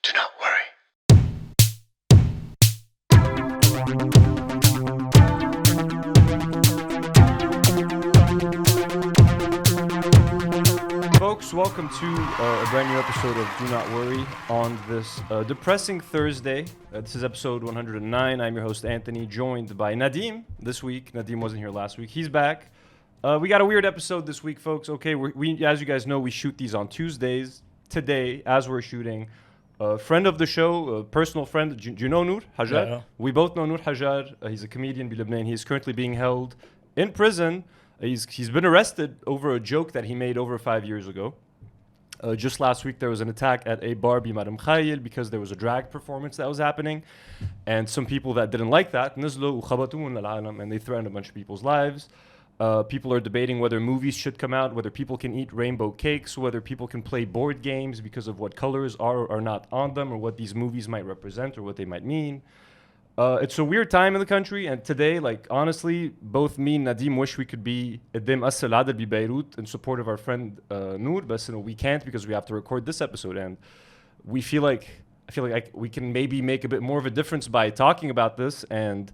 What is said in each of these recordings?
Do not worry. Folks, welcome to a brand new episode of Do Not Worry on this depressing Thursday. This is episode 109. I'm your host, Anthony, joined by Nadim this week. Nadim wasn't here last week. He's back. We got a weird episode this week, folks. Okay, we as you guys know, we shoot these on Tuesdays. Today, as we're shooting, a friend of the show, a personal friend, do you know Nour Hajjar? Yeah. We both know Nour Hajjar. He's a comedian in Lebanon. He is currently being held in prison. He's been arrested over a joke that he made over 5 years ago. Just last week, there was an attack at a Barbie Release because there was a drag performance that was happening. And some people that didn't like that, نزلوا وخبطوا العالم, and they threatened a bunch of people's lives. People are debating whether movies should come out, whether people can eat rainbow cakes, whether people can play board games because of what colors are or are not on them, or what these movies might represent or what they might mean. It's a weird time in the country, and today, like, honestly, both me and Nadim wish we could be قدام أسر العدل ببيروت in support of our friend Nour, but we can't because we have to record this episode, and I feel like we can maybe make a bit more of a difference by talking about this and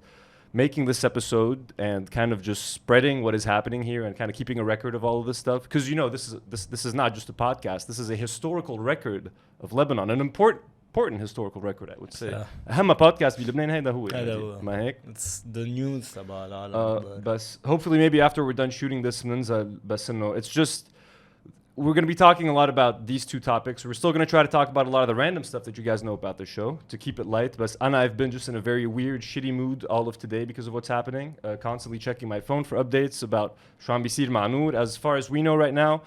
making this episode and kind of just spreading what is happening here and kind of keeping a record of all of this stuff, because you know this is not just a podcast. This is a historical record of Lebanon, an important historical record, I would say. أهم podcast بلبنان هذا هو. ما هيك. It's the news تبع العالم. But hopefully maybe after we're done shooting this بننزل بس إنه it's just we're going to be talking a lot about these two topics. We're still going to try to talk about a lot of the random stuff that you guys know about the show to keep it light. But I've been just in a very weird, shitty mood all of today because of what's happening. Constantly checking my phone for updates about شو عم بيصير مع نور. As far as we know right now,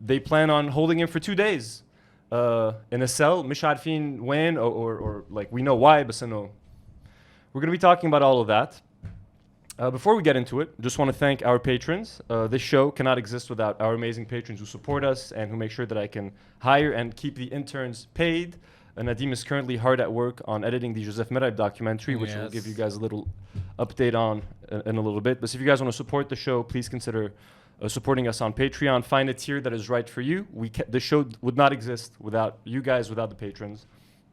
they plan on holding him for 2 days in a cell. مش عارفين when or like we know why. But no, we're going to be talking about all of that. Before we get into it, just want to thank our patrons. This show cannot exist without our amazing patrons who support us and who make sure that I can hire and keep the interns paid. Nadim is currently hard at work on editing the Joseph Merheb documentary, which we'll give you guys a little update on in a little bit. But if you guys want to support the show, please consider supporting us on Patreon. Find a tier that is right for you. The show would not exist without you guys, without the patrons.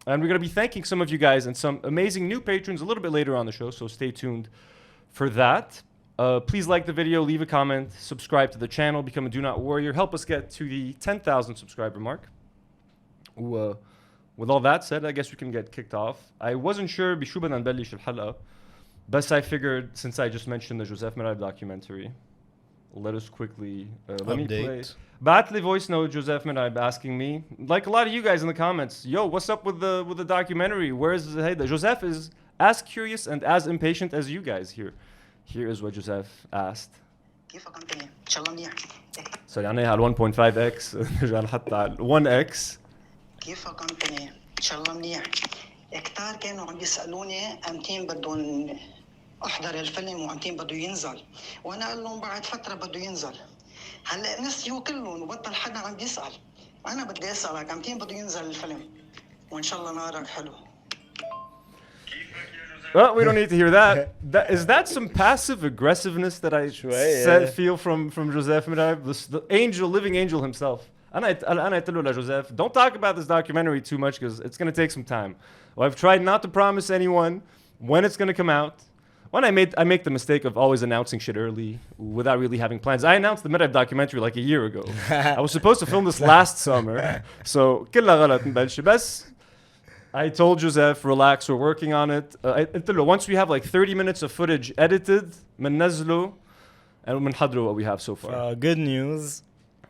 And we're going to be thanking some of you guys and some amazing new patrons a little bit later on the show, so stay tuned for that. Please like the video, leave a comment, subscribe to the channel, become a Do Not Warrior, help us get to the 10,000 subscriber mark. With all that said, I guess we can get kicked off. I wasn't sure بشو بدنا نبلش الحلقة, but I figured since I just mentioned the Joseph Merheb documentary, let us quickly let me play. بعت لي voice note Joseph Merheb asking me, like a lot of you guys in the comments, yo, what's up with the documentary? Where's Hayda? Joseph is as curious and as impatient as you guys here. Here is what Joseph asked. كيفك انت؟ ان شاء الله منيح. So يعني على 1.5x نرجع لحتى على 1x. كيفك انت؟ ان شاء الله منيح. كتار كانوا عم يسالوني امتين بدهم احضر الفيلم وامتين بده ينزل، وانا قال لهم بعد فتره بده ينزل. هلا نسيوا كلهم وبطل حدا عم يسال. انا بدي اسالك امتين بده ينزل الفيلم؟ وان شاء الله نهارك حلو. Well, we don't need to hear that. Is that some passive aggressiveness that I feel from Joseph Merheb, the angel, living angel himself? أنا قلت له Joseph, don't talk about this documentary too much because it's going to take some time. Well, I've tried not to promise anyone when it's going to come out. When I make the mistake of always announcing shit early without really having plans. I announced the Merheb documentary like a year ago. I was supposed to film this last summer. So كلها غلط نبلش بس. I told Joseph, relax, we're working on it. Once we have like 30 minutes of footage edited, مننزله, and منحضره what we have so far. Good news.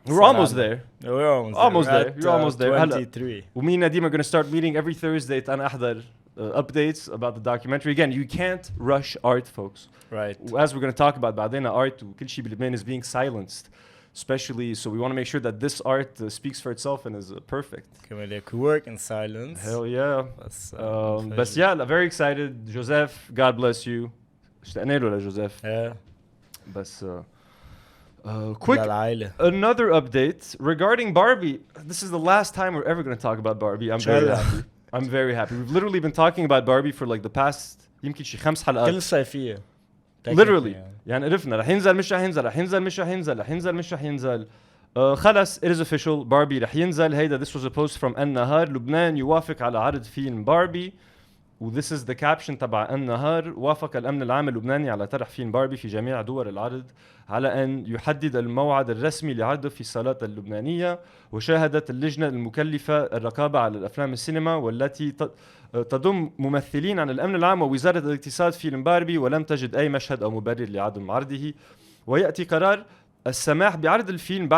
We're almost there. We're Almost there. You're almost there. 23. ومي and Nadim are going to start meeting every Thursday to أحضر updates about the documentary. Again, you can't rush art, folks. Right. As we're going to talk about بعدين, art وكل شيء بلبنان is being silenced. Especially, so we want to make sure that this art speaks for itself and is perfect. We work in silence. Hell yeah. But yeah, very excited. Joseph, God bless you. اشتقنا له Joseph. Yeah. بس quick, another update regarding Barbie. This is the last time we're ever going to talk about Barbie. I'm very happy. I'm very happy. We've literally been talking about Barbie for like the past يمكن شي 5 حلقات. كل صيفية. Literally. يعني عرفنا رح ينزل مش رح ينزل رح ينزل مش رح ينزل رح ينزل مش رح ينزل. خلص it is official باربي رح ينزل. هيدا this was a post from النهار. لبنان يوافق على عرض فيلم باربي. و this is the caption تبع النهار. وافق الأمن العام اللبناني على طرح فيلم باربي في جميع دول العرض على أن يحدد الموعد الرسمي لعرضه في الصالات اللبنانية. وشاهدت اللجنة المكلفة الرقابة على الأفلام السينما والتي تضم ممثلين عن الأمن العام ووزارة الاقتصاد فيلم باربي ولم تجد أي مشهد أو مبرر لعدم عرضه. ويأتي قرار السماح بعرض الفيلم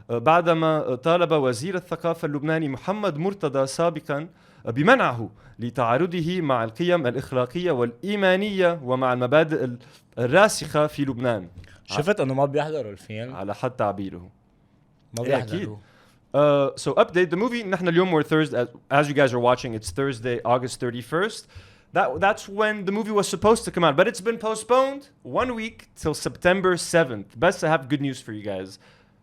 بعدما طالب وزير الثقافة اللبناني محمد مرتضى سابقا بمنعه لتعارضه مع القيم الإخلاقية والإيمانية ومع المبادئ الراسخة في لبنان. شفت انه ما بيحضروا الفيلم. على حد تعبيره. ما بيحضروا. So update the movie. نحن اليوم we're Thursday. As you guys are watching, it's Thursday, August 31st. That's when the movie was supposed to come out, but it's been postponed 1 week till September 7th. Best, I have good news for you guys.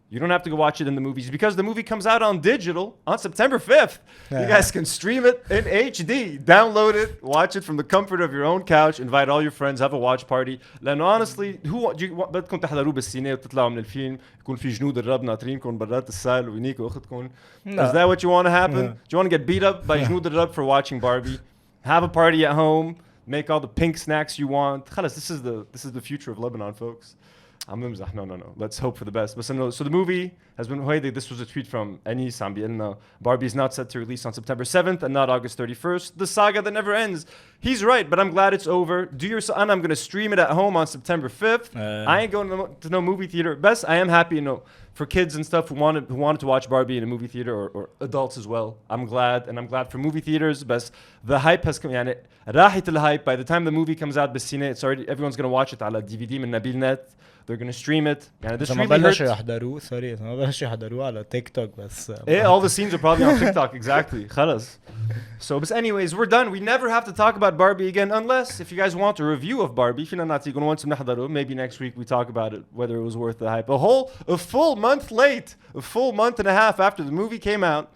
You don't have to go watch it in the movies because the movie comes out on digital on September 5th. You guys can stream it in HD, download it, watch it from the comfort of your own couch, invite all your friends, have a watch party. لأنه honestly, بدكم تحضروا بالسينما وتطلعوا من الفيلم يكون في جنود الرب ناطرينكم برات السال وينيكوا أختكم. Is that what you want to happen? Do you want to get beat up by جنود الرب for watching Barbie? Have a party at home, make all the pink snacks you want. خلاص, this is the future of Lebanon, folks. No. Let's hope for the best. But so the movie has been. This was a tweet from Anis Ambielna. Barbie is not set to release on September 7th and not August 31st. The saga that never ends. He's right, but I'm glad it's over. And I'm gonna stream it at home on September 5th. I ain't going to no movie theater. Best, I am happy, for kids and stuff who wanted to watch Barbie in a movie theater or adults as well. I'm glad for movie theaters. Best, the hype has come. يعني راحت الhype. By the time the movie comes out بالسينما, it's already everyone's gonna watch it على DVD من نبيل net. They're gonna stream it. يعني this really hurts. ما بلشوا يحضروه على تيك توك بس. All the scenes are probably on TikTok. Exactly. خلاص. But anyways, we're done. We never have to talk about Barbie again unless if you guys want a review of Barbie, فينا نعطي يكون once نحضره. Maybe next week we talk about it, whether it was worth the hype. A full month late, a full month and a half after the movie came out,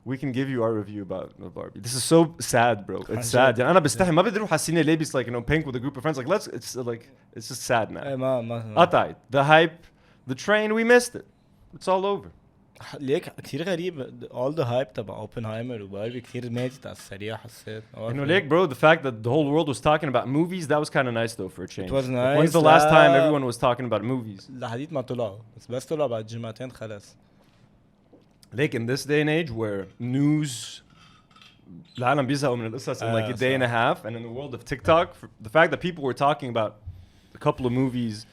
we can give you our review about Barbie. This is so sad, bro. It's sad. يعني أنا بستحي ما بدي أروح على السينما لابس like pink with a group of friends. It's just sad now. قطعت. The hype, the train, we missed it. It's all over. ليك كثير غريب all the hype تبع اوبنهايمر وباربي كثير ماتت على السريع حسيت. ليك bro, the fact that the whole world was talking about movies, that was kind of nice though for a change. It was nice. When's the last time everyone was talking about movies? لحديت ما طلعوا بس طلعوا بعد جمعتين خلص. Like in this day and age where news العالم بيزهقوا من القصص in like a day and a half, and in the world of TikTok, the fact that people were talking about a couple of movies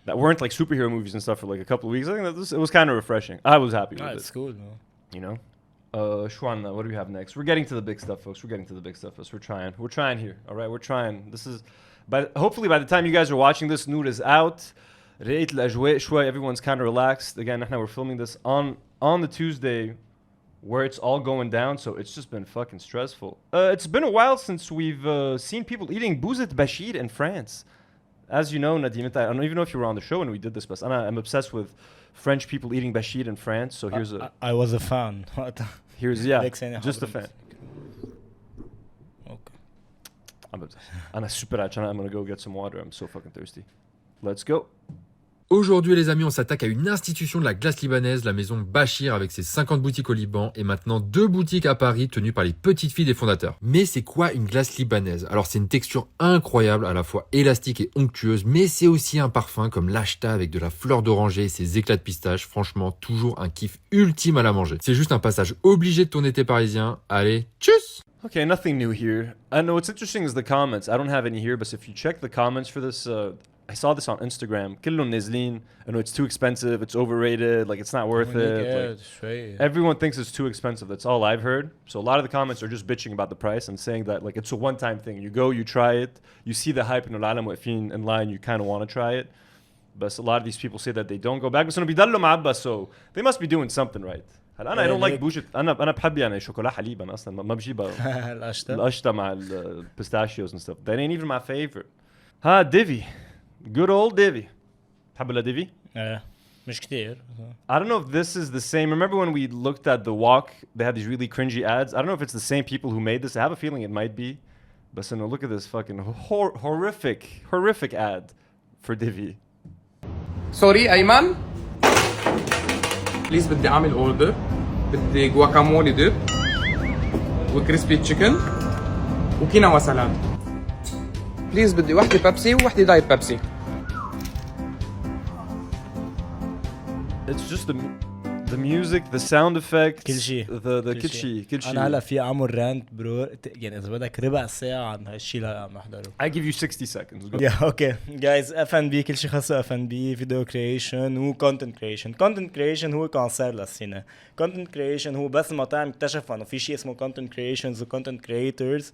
that weren't like superhero movies and stuff for like a couple of weeks, I think that it was kind of refreshing. I was happy with it. It's cool, man. Shwana, what do we have next? We're getting to the big stuff, folks. We're trying here. All right, we're trying. But hopefully by the time you guys are watching this, Nour is out. رقيت الأجواء شوي. Everyone's kind of relaxed. Again, we're filming this on the Tuesday where it's all going down, so it's just been fucking stressful. It's been a while since we've seen people eating bouzet Bachir in France. As you know, Nadim, I don't even know if you were on the show when we did this, but I'm obsessed with French people eating Bachir in France, so here's I was a fan. Just a fan. Okay. I'm super عطشان. I'm gonna go get some water. I'm so fucking thirsty. Let's go. Aujourd'hui les amis, on s'attaque à une institution de la glace libanaise, la maison Bachir avec ses 50 boutiques au Liban et maintenant 2 boutiques à Paris tenues par les petites filles des fondateurs. Mais c'est quoi une glace libanaise? Alors c'est une texture incroyable, à la fois élastique et onctueuse, mais c'est aussi un parfum comme l'Achta avec de la fleur d'oranger et ses éclats de pistache. Franchement, toujours un kiff ultime à la manger. C'est juste un passage obligé de ton été parisien. Allez, tchuss! Okay, nothing new here. I know what's interesting is the comments. I don't have any here, but if you check the comments for this, I saw this on Instagram. كلهم نازلين. I know it's too expensive, it's overrated, like it's not worth it. Like, everyone thinks it's too expensive. That's all I've heard. So a lot of the comments are just bitching about the price and saying that like it's a one-time thing. You go, you try it, you see the hype in العالم واقفين in line, you kind of want to try it. But a lot of these people say that they don't go back. بس إنه بيضلوا معبى, so they must be doing something right. I don't like بوجت. أنا بحب يعني شوكولا حليب. أنا أصلا ما بجيبها. القشطة مع pistachios and stuff. That ain't even my favorite. Divvy. Good old Divvy. تحب Divvy? مش كتير. I don't know if this is the same. Remember when we looked at the walk, they had these really cringy ads. I don't know if it's the same people who made this. I have a feeling it might be. But so no, look at this fucking horrific ad for Divvy. Sorry, Ayman. بليز بدي اعمل اوردر. بدي جواكامولي ديب وكريسبي تشيكن وكينوا سلاد. بليز بدي وحده بيبسي ووحده دايت بيبسي. It's just the music, the sound effects, كل شيء. the كل شيء. انا هلا في اعمل رانت برو، يعني اذا بدك ربع ساعه عن هالشيء اللي عم نحضره. I give you 60 seconds. Go. يا اوكي جايز F&B كل شيء خاصه F&B، فيديو كرييشن وكونتنت كرييشن. كونتنت كرييشن هو كانسر للسنه. كونتنت كرييشن هو بس المطاعم اكتشفوا انه في شيء اسمه كونتنت كرييشنز وكونتنت كرييترز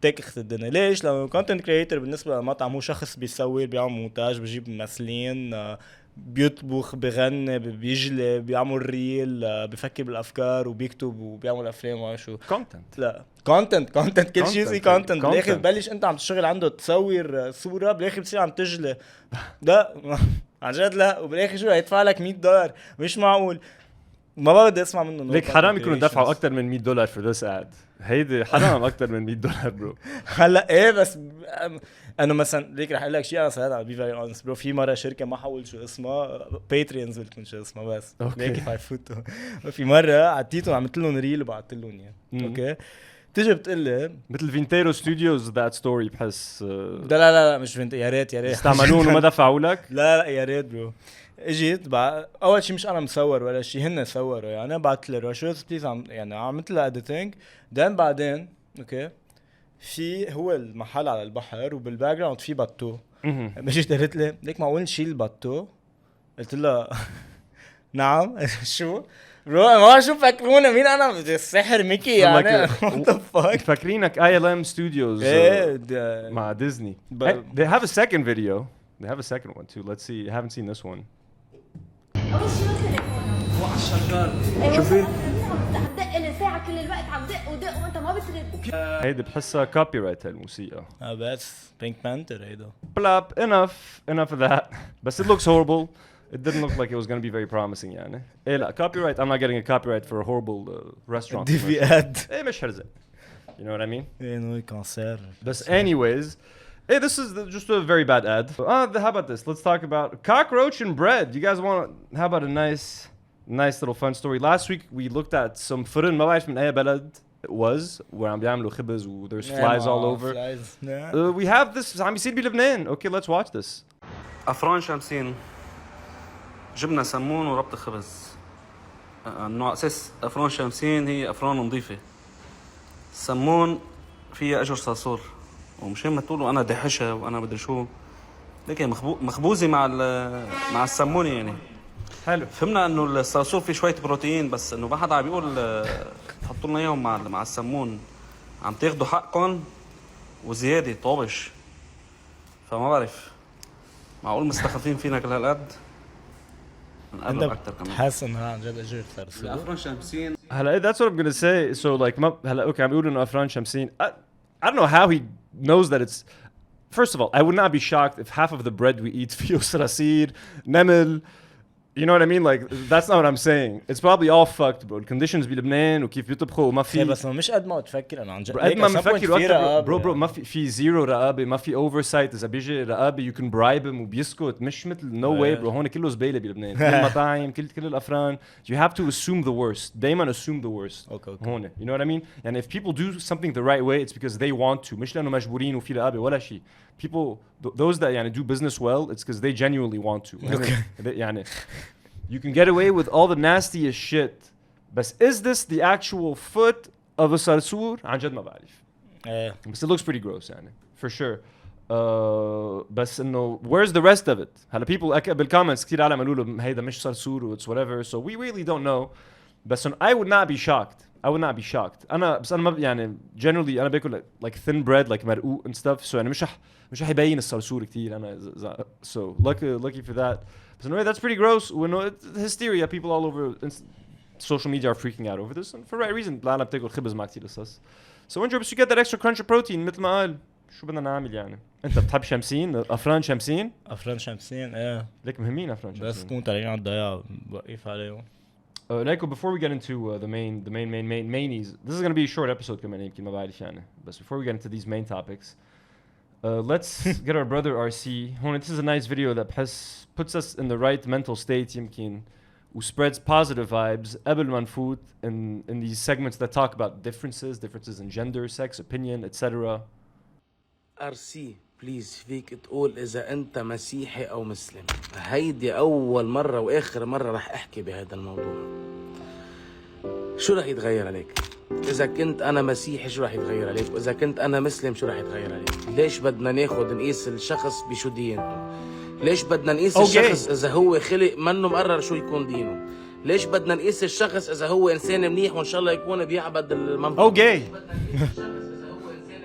تكخت الدنيا. ليش؟ لو كونتنت كرييتر بالنسبه للمطعم هو شخص بيصور، بيعمل مونتاج، بيجيب ممثلين، بيطبخ، بيغني، بيجلي، بيعمل ريل، بيفكر بالافكار وبيكتب وبيعمل افلام وما شو. Content. لا كونتنت كل شيء زي كونتنت. بالاخر Content. ببلش انت عم تشتغل عنده تصور صوره، بالاخر بتصير عم تجلي. لا عن جد لا، وبالاخر شو هيدفع لك $100؟ مش معقول. ما بدي اسمع منه. ليك حرام يكونوا دفعوا اكثر من $100 for this ad. هيدي حرام اكثر من $100 برو. هلا ايه بس انا مثلا ليك رح اقول لك شيء. انا صراحه على بي فيري اونست برو، في مره شركه ما حول شو اسمها، باتريونز بتكون شو اسمها بس أوكي. ليك فايفوتو. في مره عطيتهم عملت لهم ريل وبعثت لهم اياه. اوكي تيجي بتقول لي مثل فينتيرو ستوديوز ذات ستوري بحس لا مش فهمت. يا ريت استعملون وما دفعوا لك. لا يا ريت برو. اجيت اول شيء مش انا مصور ولا شيء، هن صوروا. يعني بعت لي روشوز بليز يعني عملت لها اديتنج. بعدين اوكي في هو المحل على البحر وبالباك جراوند في باتو. مش قالت لي ليك معقول نشيل الباتو؟ قلت لها نعم. شو برو ما شو فكرونا مين انا؟ السحر ميكي يعني. What the fuck؟ فاكرينك ILM Studios مع ديزني. They have a second video. They have a second one too. Let's see. I haven't seen this one. اول شيء هو على الشغال. شوفي عم تدق لي ساعه كل الوقت، عم دق وانت ما بترد. هيدي بحسها كوبي رايت هالموسيقى. بس بينك بانثر هيدا. Blap, enough of that. But it looks horrible. It didn't look like it was going to be very promising يعني. إيه لا copyright. I'm not getting a copyright for a horrible restaurant. Divvy Ad. إيه مش هرزق. You know what I mean? إيه نو كانسر. But anyways, hey, this is just a very bad ad. How about this? Let's talk about cockroach and bread. You guys want? How about a nice little fun story? Last week we looked at some فرن ما بعرف من أي بلد it was where عم بيعملوا خبز و there's flies all over. We have this عم بيصير بلبنان. Okay, let's watch this. أفران شمسين، جبنة سمون وربط خبز. نوع أساس أفران شمسين هي أفران نظيفة. سمون فيها أجر صرصور، ومشان ما تقولوا أنا دحشة وأنا بدري شو، لكن مخبوزة مع السمونة يعني. حلو. فهمنا إنه الصرصور فيه شوية بروتين، بس إنه ما حدا عم بيقول حطوا لنا إياهم مع السمون. عم تاخدوا حقكم وزيادة طابش. فما بعرف معقول مستخفين فينا كل هالقد؟ انت حاسس انه عن جد اجر صرصور؟ أفران شمسين. هلا that's what I'm gonna say. So like هلا okay عم بيقولوا إنه أفران شمسين. I don't know how he knows that it's. First of all, I would not be shocked if half of the bread we eat فيه صراصير نمل. You know what I mean? Like that's not what I'm saying. It's probably all fucked, bro. الconditions بلبنان وكيف بيطبخوا وما في. بس مش قد ما تفكر انا عن جد. قد ما بفكر اكثر برو ما في زيرو رقابه، ما في اوفرسايت. اذا بيجي رقابه you can bribe him وبيسكت. مش مثل no way برو. هون كله زباله بلبنان. كل المطاعم كل الافران you have to assume the worst. دايما assume the worst. Okay. هون you know what I mean? يعني if people do something the right way it's because they want to. مش لانه مجبورين وفي رقابه ولا شيء. People those that يعني do business well it's because they genuinely want to. يعني you can get away with all the nastiest shit. But is this the actual foot of a صرصور؟ عن جد ما بعرف. But it looks pretty gross يعني for sure. بس إنه where's the rest of it؟ هلا people بالcomments كتير عالم قالوا له هيدا مش صرصور و it's whatever. So we really don't know. بس I would not be shocked. I would not be shocked. بس أنا ما يعني generally أنا باكل like thin bread like مرقوق and stuff. So يعني مش رح يبين الصرصور كتير أنا. So lucky for that. But anyway, that's pretty gross. We know hysteria. People all over social media are freaking out over this, and for the right reason. العالم بتاكل خبز مع كتير قصص. So enjoy, but you get that extra crunch of protein. مثل ما قال شو بدنا نعمل يعني. أنت بتحب شمسين؟ أفران شمسين؟ أفران شمسين إيه. ليك مهمين أفران شمسين. بس كنت علينا على الضياع بوقف عليهم. Like before we get into the mainies, this is going to be a short episode كمان يمكن ما بعرف يعني. But before we get into these main topics, let's get our brother RC. This is a nice video that puts us in the right mental state يمكن who spreads positive vibes قبل ما نفوت in these segments that talk about differences in gender, sex, opinion, etc. ارسي بليز فيك تقول اذا انت مسيحي او مسلم. هيدي اول مرة واخر مرة رح احكي بهذا الموضوع. شو رح يتغير عليك؟ اذا كنت انا مسيحي شو رح يتغير عليك؟ واذا كنت انا مسلم شو رح يتغير عليك؟ ليش بدنا نقيس الشخص بشو دينته؟ ليش بدنا نقيس الشخص اذا هو خلق منه مقرر شو يكون دينه؟ ليش بدنا نقيس الشخص اذا هو انسان منيح وان شاء الله يكون بيعبد المنطقة؟ اوكي.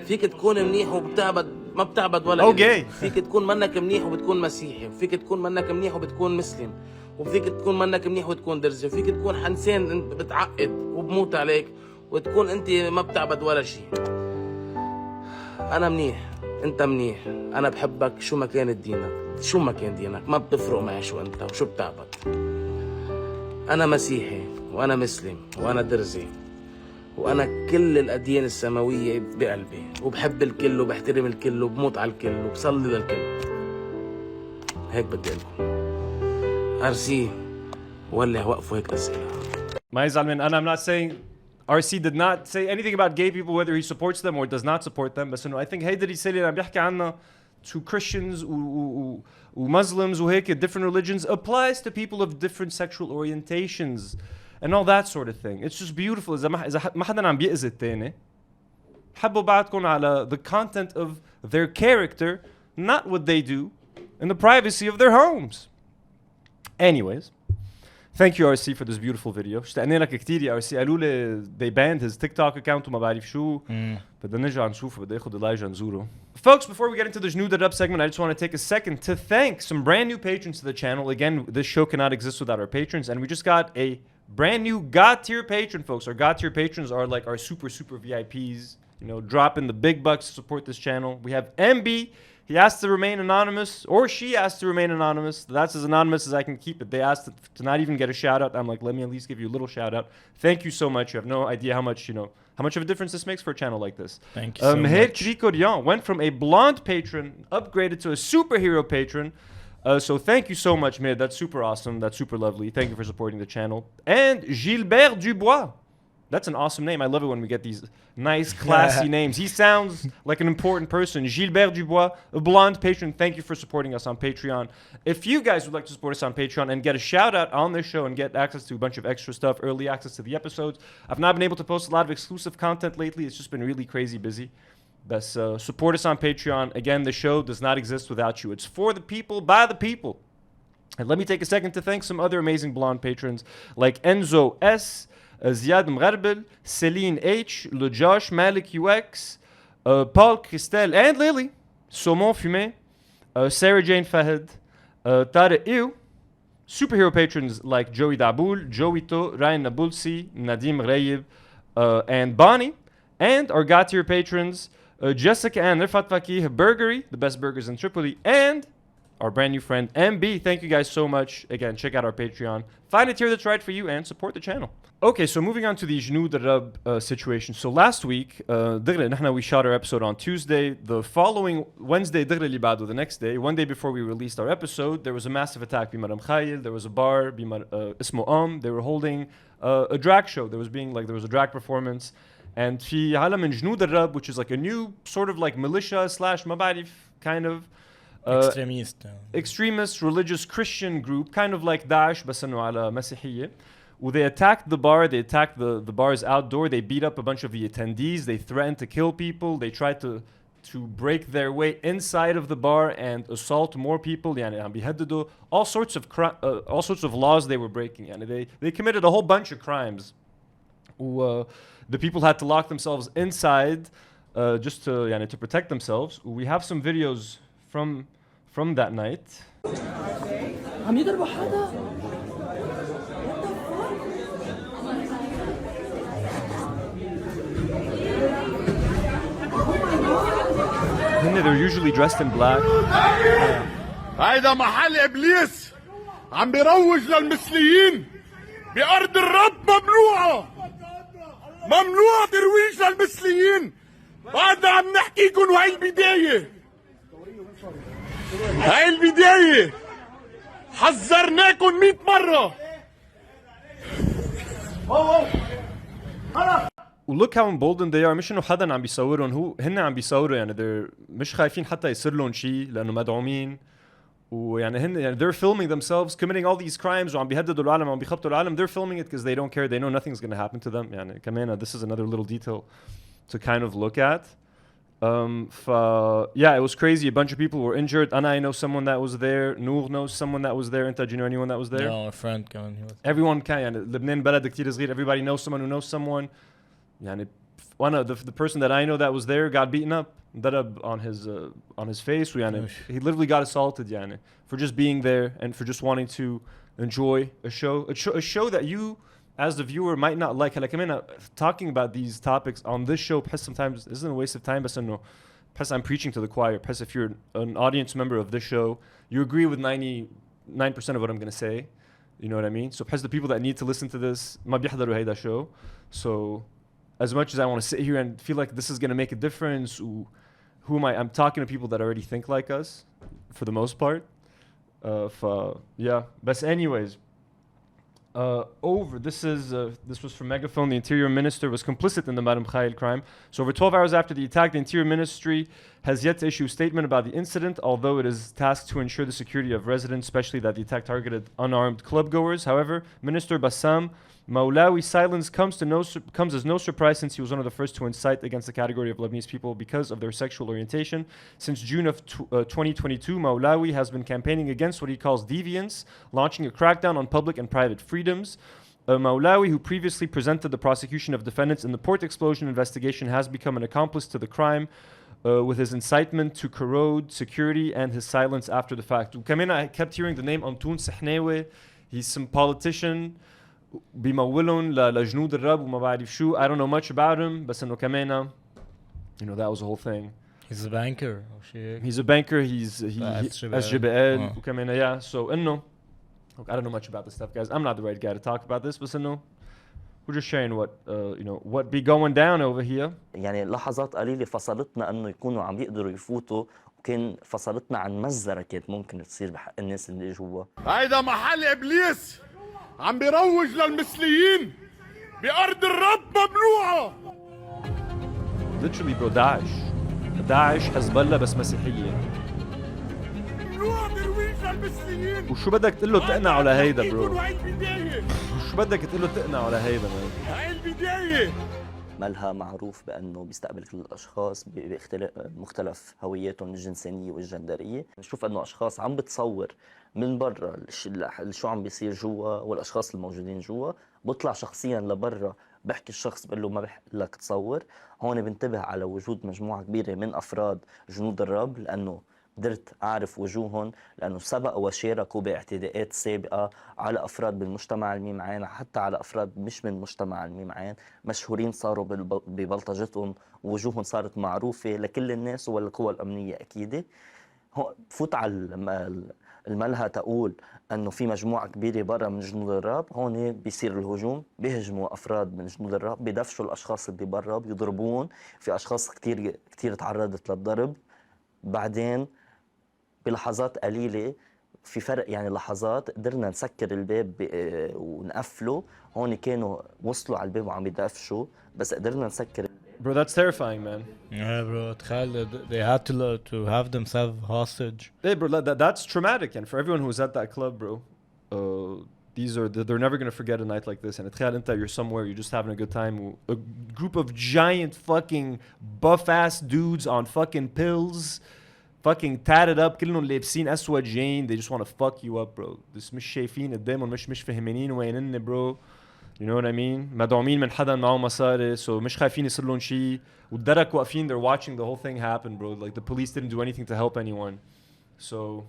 فيك تكون منيح وبتعبد ما بتعبد ولا اوكي. فيك تكون منك منيح وبتكون مسيحي، وفيك تكون منك منيح وبتكون مسلم، وفيك تكون منك منيح وتكون درزي، وفيك تكون انسان بتعقد وبموت عليك وتكون انت ما بتعبد ولا شيء. انا منيح، انت منيح، انا بحبك شو ما كان دينك، شو ما كان دينك ما بتفرق معي شو انت وشو بتعبد. انا مسيحي وانا مسلم وانا درزي وانا كل الاديان السماويه بقلبي، وبحب الكل وبحترم الكل وبموت على الكل وبصلي للكل. هيك بدي لكم ارسي ولا وقفوا هيك اسئله. ما يزعل من I'm not saying RC did not say anything about gay people whether he supports them or does not support them, بس انه I think هيدا الرسالة اللي عم بيحكي عنها to Christians و Muslims وهيك different religions applies to people of different sexual orientations and all that sort of thing. It's just beautiful. إذا ما حدا عم بيأذي التاني حبوا بعضكم على the content of their character, not what they do in the privacy of their homes. Anyways, thank you RC for this beautiful video. اشتقنا لك كثير يا RC. قالوا لي they banned his TikTok account وما بعرف شو. بدنا نرجع نشوفه، بدي اخذ إلايجا نزوره. Folks, before we get into this new That Up segment, I just want to take a second to thank some brand new patrons to the channel. Again, this show cannot exist without our patrons, and we just got a brand new God tier patron, folks. Our God tier patrons are like our super VIPs, you know, dropping the big bucks to support this channel. We have MB. He asked to remain anonymous, or she asked to remain anonymous. That's as anonymous as I can keep it. They asked to not even get a shout out. I'm like, let me at least give you a little shout out. Thank you so much. You have no idea how much, you know, how much of a difference this makes for a channel like this. Thank you so much. Rico Dion went from a blonde patron, upgraded to a superhero patron. So thank you so much, Mid. That's super awesome. That's super lovely. Thank you for supporting the channel. And Gilbert Dubois. That's an awesome name. I love it when we get these nice, classy names. He sounds like an important person. Gilbert Dubois, a blonde patron. Thank you for supporting us on Patreon. If you guys would like to support us on Patreon and get a shout out on this show and get access to a bunch of extra stuff, early access to the episodes. I've not been able to post a lot of exclusive content lately. It's just been really crazy busy. But support us on Patreon. Again, the show does not exist without you. It's for the people, by the people. And let me take a second to thank some other amazing blonde patrons like Enzo S., Ziad Mgharbel, Celine H, Le Josh, Malik UX, Paul Christel, and Lily, Saumon Fumé, Sarah Jane Fahed, Tarek Ew, superhero patrons like Joey Daboul, Joito, Ryan Nabulsi, Nadim Rayib, and Bonnie, and our God tier patrons, Jessica and Rifat Fakih, Burgery, the best burgers in Tripoli, and our brand new friend MB. Thank you guys so much. Again, check out our Patreon. Find a tier that's right for you and support the channel. Okay, so moving on to the Jnou Darab situation. So last week, we shot our episode on Tuesday. The following Wednesday, the next day, one day before we released our episode, there was a massive attack. There was a bar, Ismo they were holding a drag show. There was a drag performance. And في عالم Jnou Darab, which is like a new sort of like militia / mabarif kind of extremist religious Christian group, kind of like Daesh بس انه على مسيحية. They attacked the bar, they attacked the bars outdoor, they beat up a bunch of the attendees, they threatened to kill people, they tried to break their way inside of the bar and assault more people. يعني all sorts of laws they were breaking. يعني they committed a whole bunch of crimes. The people had to lock themselves inside just to protect themselves. We have some videos from that night. They're usually dressed in black. هيدا محل ابليس عم بيروج للمثليين بأرض الرب. ممنوع ترويج للمثليين. بعدنا عم نحكيكم وهي البداية. هاي البداية. حذرناكم 100 مرة look how emboldened they are. مش انه حدا عم بيصورهم هو هن عم بيصوروا يعني they're مش خايفين حتى يصير لهم شيء لانه مدعومين ويعني هن يعني they're filming themselves committing all these crimes وعم بيهددوا العالم وعم بيخبطوا العالم. They're filming it because they don't care. They know nothing's going to happen to them. يعني كمان this is another little detail to kind of look at. Yeah, it was crazy. A bunch of people were injured. And I know someone that was there. Nour knows someone that was there. Do you know anyone that was there? No, a friend كمان he was Everyone can. يعني لبنان بلد كتير صغير. Everybody knows someone who knows someone. يعني one of the person that I know that was there got beaten up. ضرب on his face. ويعني he literally got assaulted يعني for just being there and for just wanting to enjoy a show that you as the viewer might not like. هلا كمان talking about these topics on this show بحس sometimes isn't a waste of time بس انه بحس I'm preaching to the choir. بحس if you're an audience member of this show you agree with 99% of what I'm going to say. You know what I mean? So بحس the people that need to listen to this ما بيحضروا هيدا show. So as much as I want to sit here and feel like this is going to make a difference who am I? I'm talking to people that already think like us for the most part. Yeah, but anyways, this was from Megaphone. The Interior Minister was complicit in the Madam Khail crime. So over 12 hours after the attack, the Interior Ministry has yet to issue a statement about the incident, although it is tasked to ensure the security of residents, especially that the attack targeted unarmed clubgoers. However, Minister Bassam Maulawi's silence comes as no surprise since he was one of the first to incite against the category of Lebanese people because of their sexual orientation. Since June of 2022, Maulawi has been campaigning against what he calls deviance, launching a crackdown on public and private freedoms. Maulawi, who previously presented the prosecution of defendants in the port explosion investigation, has become an accomplice to the crime with his incitement to corrode security and his silence after the fact. وكمان I kept hearing the name Antoine Sahnawi. He's some politician. بيمولون لجنود الرب وما بعرف شو. I don't know much about him بس انه كمان you know that was the whole thing. he's a banker أو شيء. He's a banker. He's SGBL وكمان yeah. So انه I don't know much about this stuff guys. I'm not the right guy to talk about this بس انه we're just sharing what you know what be going down over here. يعني لحظات قليلة فصلتنا انه يكونوا عم يقدروا يفوتوا وكان فصلتنا عن مزرة كانت ممكن تصير بحق الناس اللي جوا. هيدا محل ابليس عم بيروج للمثليين بأرض الرب ممنوعة. Literally bro داعش حزب الله بس مسيحية. ممنوع ترويج للمثليين. وشو بدك تقول له تقنعه لهيدا برو؟ شو بدك تقول له تقنعه لهيدا مان؟ هاي البداية. مالها معروف بأنه بيستقبل كل الأشخاص بمختلف هوياتهم الجنسانية والجندرية. نشوف أنه أشخاص عم بتصور من برا شو عم بيصير جوا والأشخاص الموجودين جوا. بطلع شخصيا لبرا بحكي الشخص بقول له ما بحق لك تصور. هون بنتبه على وجود مجموعة كبيرة من أفراد جنود الرب لأنه قدرت أعرف وجوههم لأنه سبقوا وشاركوا باعتداءات سابقة على أفراد بالمجتمع الميمعان حتى على أفراد مش من مجتمع الميمعان مشهورين صاروا ببلطجتهم ووجوههم صارت معروفة لكل الناس والقوى الأمنية أكيدة. بفوت على الملهى تقول أنه في مجموعة كبيرة برا من جنود الرب. هون بيصير الهجوم بيهجموا أفراد من جنود الرب بيدفشوا الأشخاص اللي برا بيضربون. في أشخاص كتير تعرضت للضرب. بعدين بلحظات قليلة في فرق يعني لحظات قدرنا نسكر الباب ونقفله. هون كانوا وصلوا على الباب وعم يدفشوا بس قدرنا نسكر. Bro, that's terrifying, man. Yeah, bro. تخيل they had to have themselves hostage. Hey, bro, that's traumatic, and for everyone who was at that club, bro, they're never gonna forget a night like this. And تخيل انت you're somewhere, you're just having a good time. A group of giant fucking buff ass dudes on fucking pills. Fucking tatted up كلهم لابسين أسود جين. They just want to fuck you up, bro. This مش شايفين قدامهم مش فهمانين وينن bro. You know what I mean? مدعومين من حدا معه مصاري so مش خايفين يصير لهم شيء. والدرك واقفين they're watching the whole thing happen, bro. Like the police didn't do anything to help anyone. So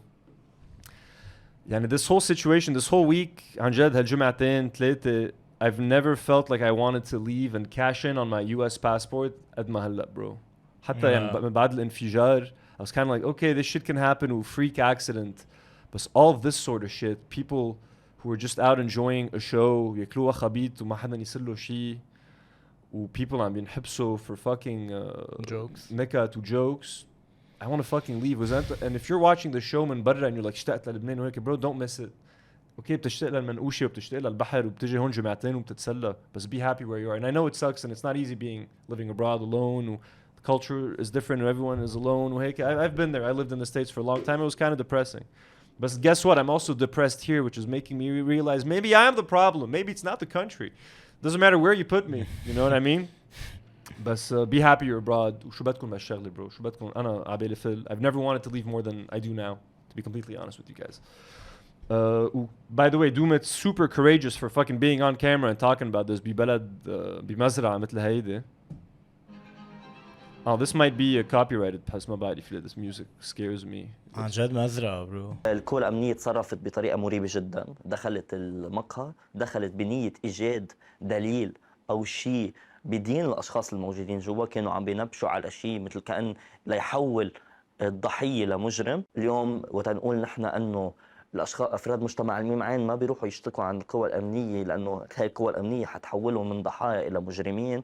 يعني this whole situation, this whole week عن جد هالجمعتين ثلاثة I've never felt like I wanted to leave and cash in on my US passport قد ما هلا bro. حتى يعني من بعد الانفجار I was kind of like, okay, this shit can happen, a freak accident. But all of this sort of shit, people who are just out enjoying a show, ياكلوها خبيط وما حدا يصير له شيء, و people عم بينحبسوا for fucking jokes, نكت و jokes. I want to fucking leave. And if you're watching the show من برا and you're like, اشتقت للبنان وهيك, bro, don't miss it. اوكي بتشتاق للمنقوشه وبتشتاق للبحر وبتجي هون جمعتين وبتتسلى بس be happy where you are and I know it sucks and it's not easy being living abroad alone و the culture is different and everyone is alone وهيك I've been there I lived in the States for a long time it was kind of depressing but guess what I'm also depressed here which is making me realize maybe I am the problem maybe it's not the country doesn't matter where you put me you know what I mean بس be happy you're abroad وشو بدكم بهالشغله bro شو بدكم انا عبالي فل I've never wanted to leave more than I do now to be completely honest with you guys by the way Doom it's super courageous for fucking being on camera and talking about this ببلد بمزرعة مثل هيدي oh this might be a copyrighted بس ما بعرف this music scares me عن جد مزرعة برو القوى الأمنية تصرفت بطريقة مريبة جدا دخلت المقهى دخلت بنية إيجاد دليل أو شيء بدين الأشخاص الموجودين جوا كانوا عم بينبشوا على شيء مثل كأن ليحول الضحية لمجرم اليوم وتنقول نحن أنه الاشخاص افراد مجتمع الميم عين ما بيروحوا يشتكوا عن القوى الامنيه لانه هاي القوى الامنيه حتحولهم من ضحايا الى مجرمين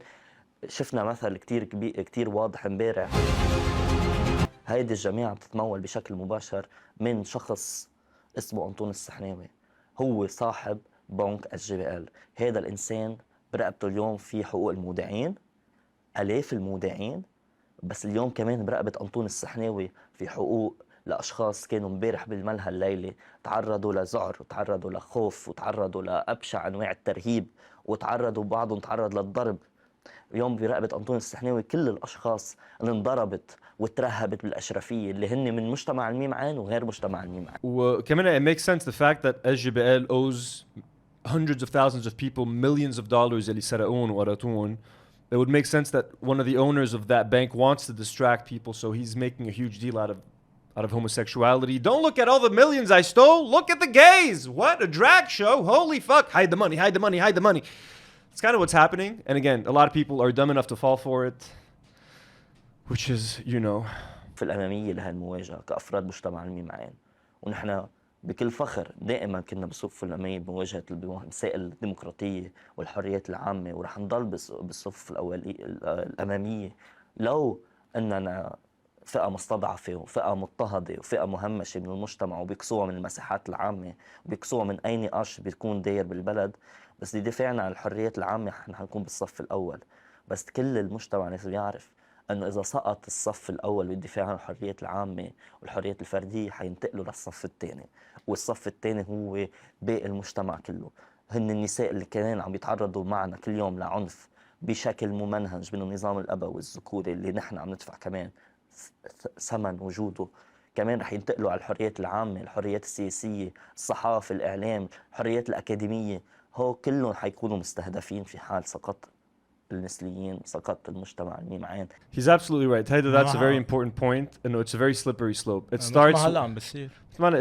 شفنا مثل كتير كبير كتير واضح امبارح هيدي الجماعه بتتمول بشكل مباشر من شخص اسمه انطون السحناوي هو صاحب بنك LGBTQ هذا الانسان برقبته اليوم في حقوق المودعين الاف المودعين بس اليوم كمان برقبه انطون السحناوي في حقوق لأشخاص كانوا امبارح بالملهى الليلة تعرضوا لذعر وتعرضوا لخوف وتعرضوا لأبشع أنواع الترهيب وتعرضوا بعضهم تعرض للضرب اليوم برقبة أنطون السحناوي كل الأشخاص اللي انضربت وترهبت بالأشرفية اللي هن من مجتمع الميم عين وغير مجتمع الميم عين وكمان it makes sense the fact that LGBTQ owes hundreds of thousands of people millions of dollars اللي سرقون وقرطون it would make sense that one of the owners of that bank wants to distract people so he's making a huge deal out of homosexuality. Don't look at all the millions I stole. Look at the gays. What? A drag show? Holy fuck. Hide the money, hide the money, hide the money. It's kind of what's happening. And again, a lot of people are dumb enough to fall for it. Which is, you know. في الأمامية لهالمواجهة كأفراد مجتمع الميم عين. ونحن بكل فخر دائما كنا بصف الأمامية بمواجهة المسائل الديمقراطية والحريات العامة ورح نضل بالصف الأمامية لو أننا فئة مستضعفة وفئة مضطهدة وفئة مهمشة من المجتمع وبيكسوها من المساحات العامة وبيكسوها من أي نقاش بيكون داير بالبلد بس لدفاعنا عن الحريات العامة نحن حنكون بالصف الأول بس كل المجتمع لازم يعرف أنه إذا سقط الصف الأول بالدفاع عن الحريات العامة والحريات الفردية حينتقلوا للصف الثاني والصف الثاني هو باقي المجتمع كله هن النساء اللي كانوا عم يتعرضوا معنا كل يوم لعنف بشكل ممنهج من النظام الأبوي الذكوري اللي نحن عم ندفع كمان ثمن وجوده كمان رح ينتقلوا على الحريات العامة الحريات السياسية الصحافة الإعلام الحريات الأكاديمية هو كلهم حيكونوا مستهدفين في حال سقط المثليين سقط المجتمع الميم عين He's absolutely right. That's a very important point and it's a very slippery slope. It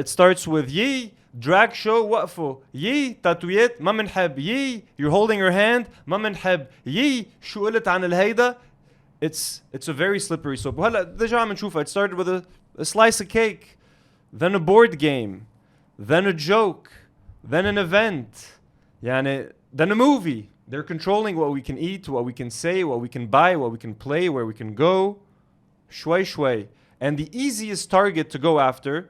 starts with يي drag show وقفوا يي تاتويات ما منحب يي you're holding her hand ما منحب يي شو قلت عن الهيدا It's a very slippery slope. وهلا ديجا عم نشوفها. It started with a slice of cake, then a board game, then a joke, then an event, يعني then a movie. They're controlling what we can eat, what we can say, what we can buy, what we can play, where we can go. شوي شوي. And the easiest target to go after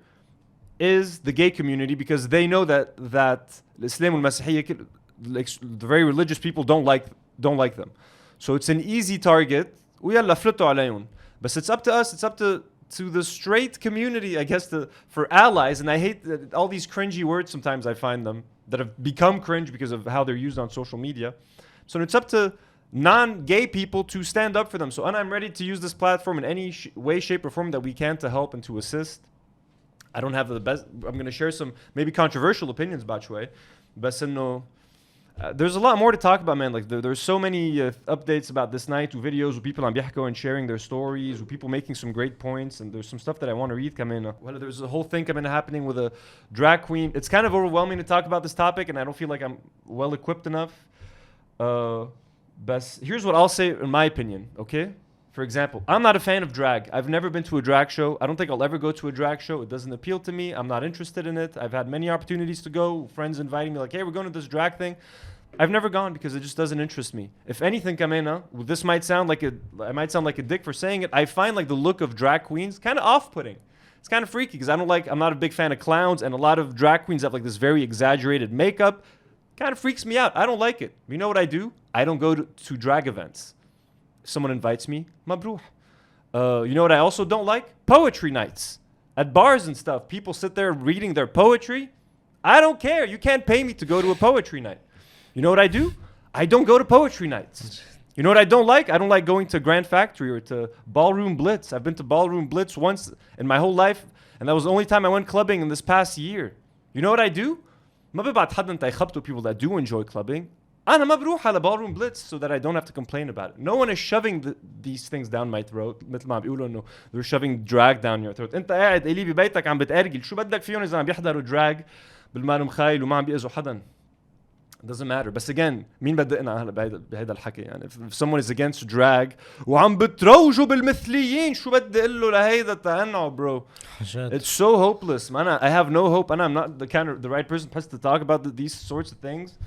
is the gay community because they know that الإسلام والمسيحية the very religious people don't like them. So it's an easy target. ويلا فلتوا عليهم. But it's up to us. It's up to the straight community, I guess, for allies. And I hate that all these cringy words sometimes I find them that have become cringe because of how they're used on social media. So it's up to non-gay people to stand up for them. So I'm ready to use this platform in any way, shape, or form that we can to help and to assist. I don't have the best. I'm going to share some maybe controversial opinions about Chue. But there's a lot more to talk about, man. Like there's so many updates about this night, videos with people on Biahko and sharing their stories, with people making some great points, and there's some stuff that I want to read come in. Well, there's a whole thing coming happening with a drag queen. It's kind of overwhelming to talk about this topic, and I don't feel like I'm well equipped enough. But here's what I'll say in my opinion, okay? For example, I'm not a fan of drag. I've never been to a drag show. I don't think I'll ever go to a drag show. It doesn't appeal to me. I'm not interested in it. I've had many opportunities to go. Friends inviting me like, hey, we're going to this drag thing. I've never gone because it just doesn't interest me. If anything, Kamena, I might sound like a dick for saying it. I find like the look of drag queens kind of off-putting. It's kind of freaky because I'm not a big fan of clowns, and a lot of drag queens have like this very exaggerated makeup. Kind of freaks me out. I don't like it. You know what I do? I don't go to drag events. If someone invites me, mabruh. You know what I also don't like? Poetry nights. At bars and stuff, people sit there reading their poetry. I don't care. You can't pay me to go to a poetry night. You know what I do? I don't go to poetry nights. You know what I don't like? I don't like going to Grand Factory or to Ballroom Blitz. I've been to Ballroom Blitz once in my whole life, and that was the only time I went clubbing in this past year. You know what I do? ما ببعت حدا انت يخبطوا people that do enjoy clubbing. أنا ما بروح على Ballroom Blitz so that I don't have to complain about it. No one is shoving these things down my throat. مثل ما عم بيقولوا إنه they're shoving drag down your throat. أنت قاعد إلي ببيتك عم بتأرجل. شو بدك فيهم إذا عم بيحضروا drag بالمال مخايل وما عم بيأذوا حدا. It doesn't matter. But again, مين بدقنا هلا بهيدا الحكي يعني if someone is against drag وعم بتروجوا بالمثليين شو بدي اقول له لهيدا التهنع bro. It's so hopeless man. I have no hope and I'm not the right person to talk about these sorts of things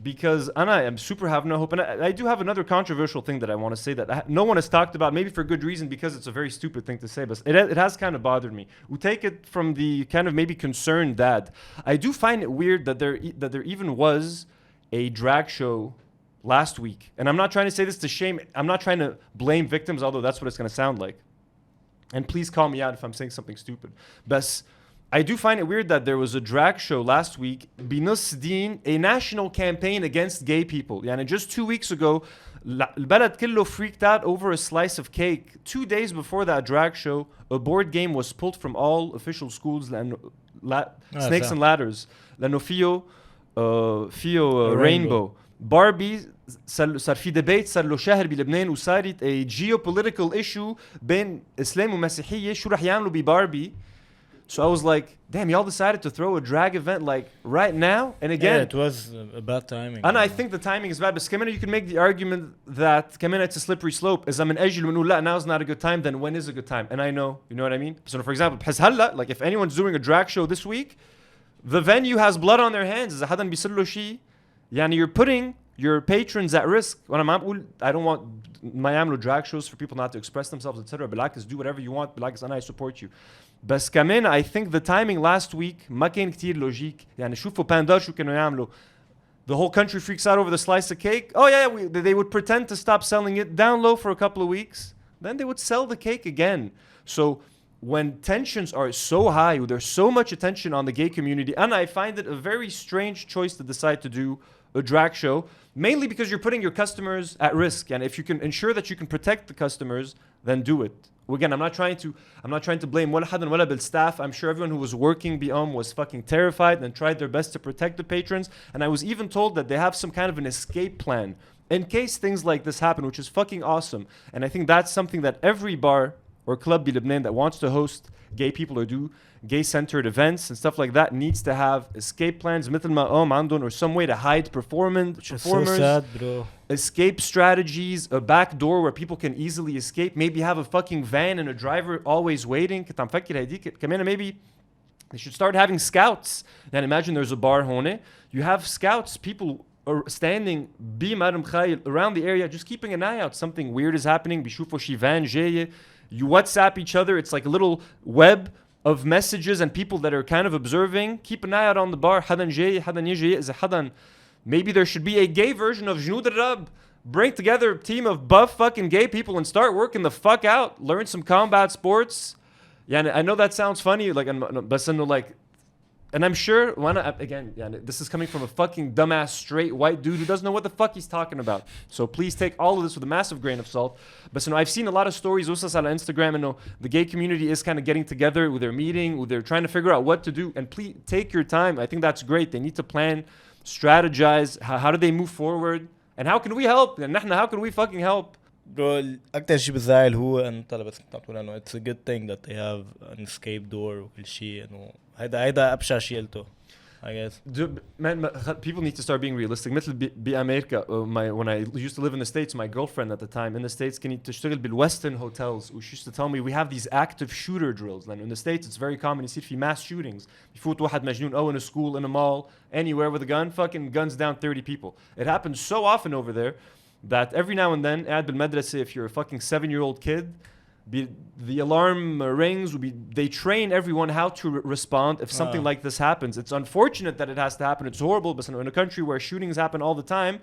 because I am super have no hope. And I do have another controversial thing that I want to say that no one has talked about, maybe for good reason because it's a very stupid thing to say, but it has kind of bothered me. We take it from the kind of maybe concerned dad. I do find it weird that there even was a drag show last week. And I'm not trying to say this to shame. I'm not trying to blame victims, although that's what it's going to sound like. And please call me out if I'm saying something stupid. But I do find it weird that there was a drag show last week, بنص دين, a national campaign against gay people. يعني just 2 weeks ago, البلد كله freaked out over a slice of cake. 2 days before that drag show, a board game was pulled from all official schools, Snakes and Ladders, لأنه فيه rainbow. Barbie صار في debate صار له شهر بلبنان وصارت a geopolitical issue بين إسلام ومسيحية شو رح يعملوا بباربي. So I was like, damn, y'all decided to throw a drag event like right now? And again, yeah, it was a bad timing. And I think the timing is bad, but كمان you can make the argument that كمان it's a slippery slope. إذا من أجل ونقول لا now's not a good time, then when is a good time? And I know, you know what I mean? So for example, بحس هلا, like if anyone's doing a drag show this week, the venue has blood on their hands. إذا حدا بيصير له شيء, يعني you're putting your patrons at risk. When I don't want ما يعملوا drag shows for people not to express themselves, etc. بالعكس, do whatever you want. بالعكس, and I support you. بس كمان I think the timing last week ما كان كتير لوجيك. يعني شوفوا باندار شو كانوا يعملوا. The whole country freaks out over the slice of cake. Oh yeah, they would pretend to stop selling it down low for a couple of weeks. Then they would sell the cake again. So when tensions are so high, there's so much attention on the gay community, and I find it a very strange choice to decide to do a drag show, mainly because you're putting your customers at risk. And if you can ensure that you can protect the customers, then do it. Again, I'm not trying to blame ولا حدا ولا بالstaff. I'm sure everyone who was working was fucking terrified and tried their best to protect the patrons. And I was even told that they have some kind of an escape plan in case things like this happen, which is fucking awesome. And I think that's something that every bar or club بلبنان that wants to host gay people or do gay-centered events and stuff like that needs to have escape plans مثل ما عندهم, or some way to hide performers. So sad, bro. Escape strategies, a back door where people can easily escape. Maybe have a fucking van and a driver always waiting. كنت عم فكر هديك كمان maybe they should start having scouts. And imagine there's a bar هون. You have scouts, people are standing بمرم خايل around the area, just keeping an eye out. Something weird is happening. بيشوفوا شي van جاية. You WhatsApp each other. It's like a little web of messages and people that are kind of observing. Keep an eye out on the bar. حدا جاي, حدا يجي, إذا حدا. Maybe there should be a gay version of جنود الرب. Bring together a team of buff fucking gay people and start working the fuck out. Learn some combat sports. Yeah, I know that sounds funny, like, بس إنه like, and I'm sure, again, this is coming from a fucking dumbass straight white dude who doesn't know what the fuck he's talking about. So please take all of this with a massive grain of salt. But you know, I've seen a lot of stories on Instagram, and the gay community is kind of getting together, with their meeting, they're trying to figure out what to do. And please take your time. I think that's great. They need to plan, strategize. How do they move forward? And how can we help? And how can we fucking help? Bro, أكتر شيء بزعل هو إنه طلع بس كنت عم تقول إنه it's a good thing that they have an escape door وكل شيء إنه هيدا أبشع شيء قلته. I guess. Man, people need to start being realistic. مثل بأمريكا, when I used to live in the States, my girlfriend at the time in the States كانت تشتغل بالwestern hotels. She used to tell me we have these active shooter drills. And in the States, it's very common يصير في mass shootings. يفوت واحد مجنون in a school, in a mall, anywhere with a gun, fucking guns down 30 people. It happens so often over there that every now and then, قاعد بالمدرسة, if you're a fucking 7-year-old kid, the alarm rings. They train everyone how to respond if something like this happens. It's unfortunate that it has to happen. It's horrible, but in a country where shootings happen all the time,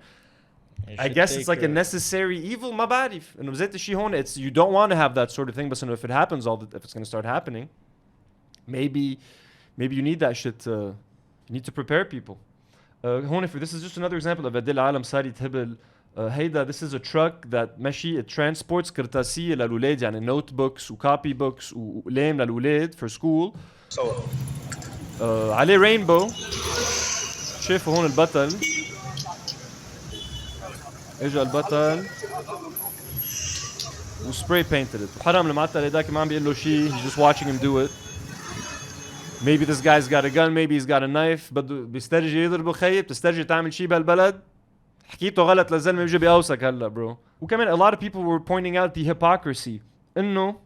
I guess it's like a necessary evil. ما بعرف إنه بزيت الشيء هون. It's you don't want to have that sort of thing, but if it happens, if it's going to start happening, maybe you need that shit. You need to prepare people. هون this is just another example of قد العالم صار يتهبل. هيدا this is a truck that ماشي it transports كرتاسية للولاد يعني notebooks و copy books ولام للولاد for school. عليه rainbow. شايفوا هون البطل. اجا البطل و spray painted it. وحرام المعطل هيداك ما عم بيقول له شيء. He's just watching him do it. Maybe this guy's got a gun, maybe he's got a knife. بده بيسترجي يضربه خيب. بتسترجي تعمل شيء بهالبلد. حكيته غلط للزلمه بيجي بيقوسك هلا bro. وكمان a lot of people were pointing out the hypocrisy انه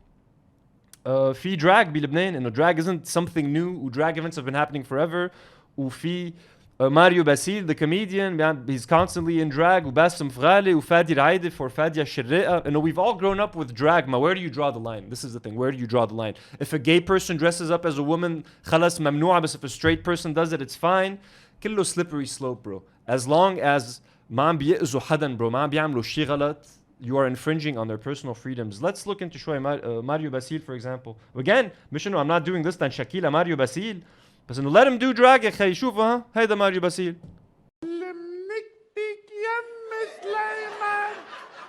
في drag بلبنان انه drag isn't something new و drag events have been happening forever. وفي ماريو باسيل the comedian he's constantly in drag وباسم فغالي وفادي العايدف or فادية الشرقة. انه we've all grown up with drag. ما where do you draw the line? This is the thing. Where do you draw the line? If a gay person dresses up as a woman خلص ممنوعة, بس if a straight person does it it's fine. كله slippery slope bro. As long as ما عم بيأذوا حدا bro, ما عم بيعملوا شيء غلط, you are infringing on their personal freedoms. Let's look into شوي Mario Basil for example. Again, مش انه I'm not doing this تنشكي لماريو باسيل, بس انه let him do drag يا خي. شوفوا ها هيدا ماريو باسيل. لمنكتك يم سليمان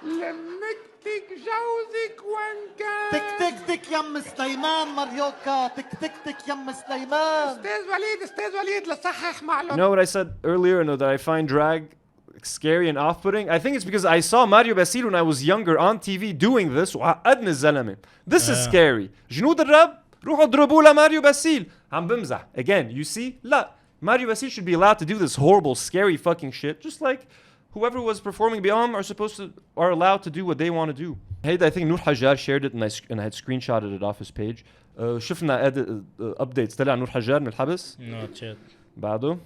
لمنكتك جوزك وين كان تك تك تك يم سليمان ماريوكا تك تك تك يم سليمان. استاذ وليد لصحح معلومة. You know what I said earlier, that I find drag scary and off-putting? I think it's because I saw Mario Basil when I was younger on TV doing this. وعقدني الزلمة. This is scary. جنود الرب روحوا اضربوا لماريو باسيل. عم بمزح. Again, you see? لا. Mario Basil should be allowed to do this horrible, scary fucking shit. Just like whoever was performing beyond are allowed to do what they want to do. Hey, I think Nour Hajjar shared it and I had screenshotted it off his page. شفنا updates طلع نور حجار من الحبس. Not yet. بعده.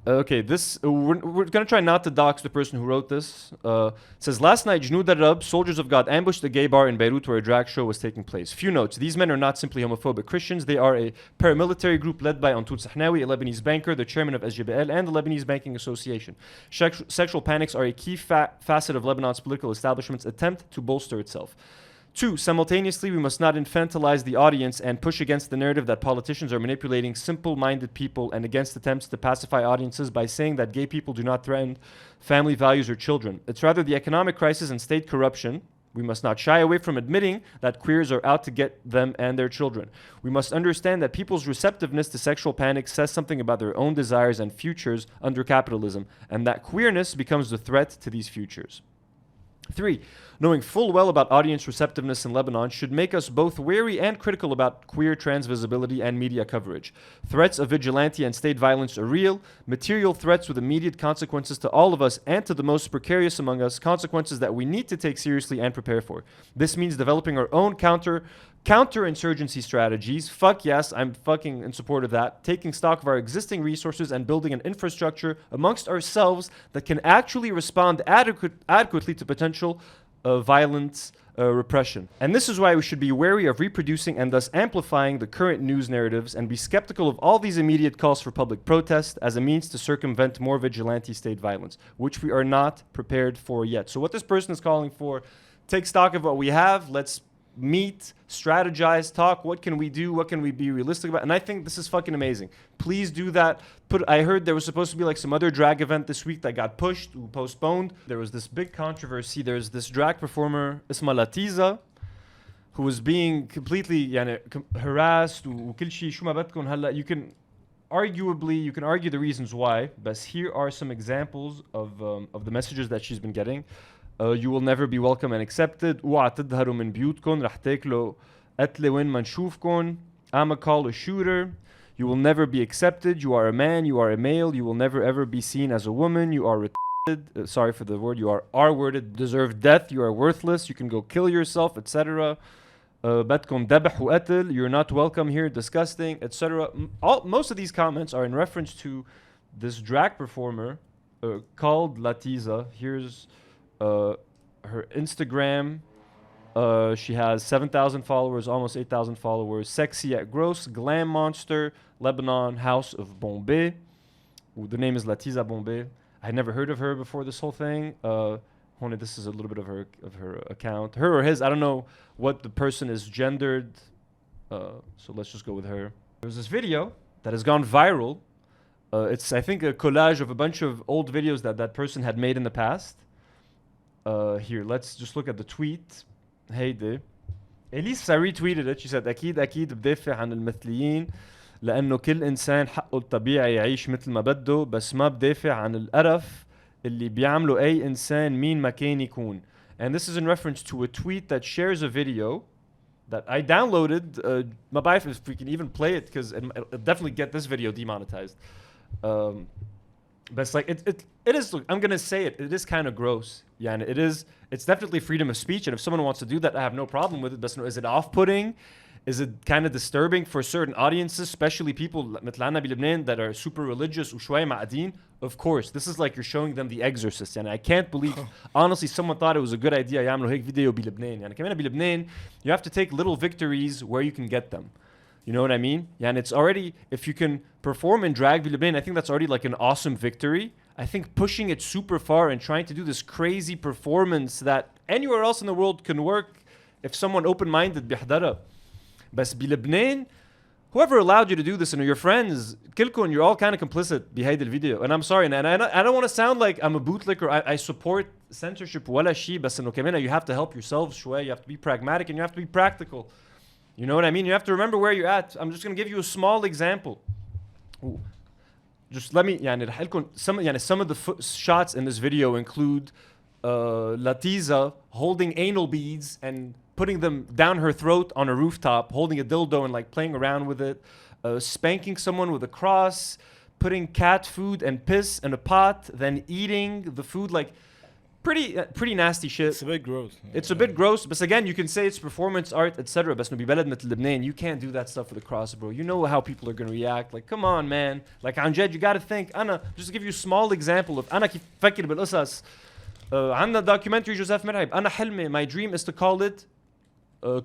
Okay, we're gonna try not to dox the person who wrote this. It says, last night, Jnud Arab, soldiers of God, ambushed a gay bar in Beirut where a drag show was taking place. Few notes, these men are not simply homophobic Christians, they are a paramilitary group led by Antoine Sahnawi, a Lebanese banker, the chairman of SGBL, and the Lebanese Banking Association. Sexual panics are a key facet of Lebanon's political establishment's attempt to bolster itself. 2. Simultaneously, we must not infantilize the audience and push against the narrative that politicians are manipulating simple-minded people and against attempts to pacify audiences by saying that gay people do not threaten family values or children. It's rather the economic crisis and state corruption. We must not shy away from admitting that queers are out to get them and their children. We must understand that people's receptiveness to sexual panic says something about their own desires and futures under capitalism, and that queerness becomes the threat to these futures. 3. Knowing full well about audience receptiveness in Lebanon should make us both wary and critical about queer trans visibility and media coverage. Threats of vigilante and state violence are real, material threats with immediate consequences to all of us and to the most precarious among us, consequences that we need to take seriously and prepare for. This means developing our own counterinsurgency strategies. Fuck yes, I'm fucking in support of that. Taking stock of our existing resources and building an infrastructure amongst ourselves that can actually respond adequately to potential violent repression. And this is why we should be wary of reproducing and thus amplifying the current news narratives and be skeptical of all these immediate calls for public protest as a means to circumvent more vigilante state violence, which we are not prepared for yet. So what this person is calling for, take stock of what we have, let's meet, strategize, talk, what can we do, what can we be realistic about, and I think this is fucking amazing. Please do that. I heard there was supposed to be like some other drag event this week that got pushed, postponed. There was this big controversy. There's this drag performer, Isma Latiza, who was being completely harassed وكل شيء شو ما بدكم هلا. You can argue the reasons why, but here are some examples of the messages that she's been getting. You will never be welcome and accepted. اوعى تظهروا من بيوتكم رح تاكلوا قتلة وين ما نشوفكم. I'm a call a shooter. You will never be accepted. You are a man. You are a male. You will never ever be seen as a woman. You are retarded. Sorry for the word. You are R-worded. Deserve death. You are worthless. You can go kill yourself, etc. بدكم ذبح وقتل. You're not welcome here. Disgusting, etc. Most of these comments are in reference to this drag performer called Latiza. Here's her Instagram She has 7,000 followers, almost 8,000 followers. Sexy at Gross, Glam Monster, Lebanon, House of Bombay. Ooh, the name is Latiza Bombay. I had never heard of her before this whole thing. Only this is a little bit of her account. Her or his, I don't know what the person is gendered. So let's just go with her. There's this video that has gone viral. It's, I think, a collage of a bunch of old videos that person had made in the past. Here, let's just look at the tweet. هيدي إليسا retweeted it. She said أكيد بدافع عن المثليين لأنه كل إنسان حقه الطبيعي يعيش مثل ما بده بس ما بدافع عن القرف اللي بيعمله أي إنسان مين ما كان يكون. And this is in reference to a tweet that shares a video that I downloaded. My wife, if we can even play it, because it'll definitely get this video demonetized. But it's like it is. Look, I'm gonna say it. It is kind of gross. Yeah, and it's definitely freedom of speech. And if someone wants to do that, I have no problem with it. But is it off-putting? Is it kind of disturbing for certain audiences, especially people مثلنا بلبنان that are super religious وشوية معقدين? Of course, this is like you're showing them The Exorcist. And I can't believe, honestly, someone thought it was a good idea يعملوا هيك فيديو بلبنان. يعني كمان بلبنان, you have to take little victories where you can get them. You know what I mean? Yeah, and it's already, if you can perform in drag بلبنان, I think that's already like an awesome victory. I think pushing it super far and trying to do this crazy performance that anywhere else in the world can work if someone open-minded بيحضرها. بس بلبنان, whoever allowed you to do this and your friends, كلكم, you're all kind of complicit بهيدا الفيديو. And I'm sorry, and I don't want to sound like I'm a bootlicker. I support censorship ولا شيء, بس إنه كمان you have to help yourselves شوية. You have to be pragmatic and you have to be practical. You know what I mean? You have to remember where you're at. I'm just going to give you a small example. Ooh. Just let me, some of the shots in this video include Latiza holding anal beads and putting them down her throat on a rooftop, holding a dildo and like playing around with it, spanking someone with a cross, putting cat food and piss in a pot, then eating the food, like pretty nasty shit. It's a bit gross. It's a bit gross, but again, you can say it's performance art, etc. بس إنه ببلد مثل لبنان, you can't do that stuff with a cross, bro. You know how people are gonna react. Like, come on, man. Like, عن جد, you gotta think. أنا, just to give you a small example of أنا كيف فكر بالقصص. عندنا documentary جوزيف مرهب. أنا حلمي, my dream is to call it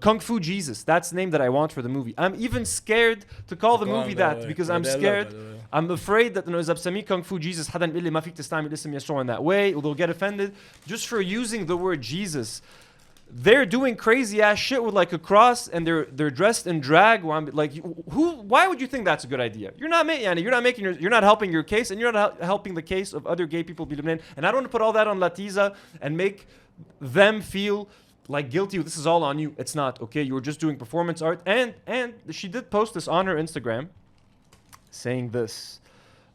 Kung Fu Jesus. That's the name that I want for the movie. I'm even scared to call the movie that because I'm scared. I'm afraid that إذا بسميه Kung Fu Jesus حدا بيقول لي ما فيك تستعمل اسم يسوع in that way, or they'll get offended just for using the word Jesus. They're doing crazy ass shit with like a cross and they're dressed in drag. Like, why would you think that's a good idea? You're not helping your case, and you're not helping the case of other gay people in Lebanon. And I don't want to put all that on Latiza and make them feel like guilty. This is all on you. It's not, okay? You were just doing performance art. And she did post this on her Instagram saying this.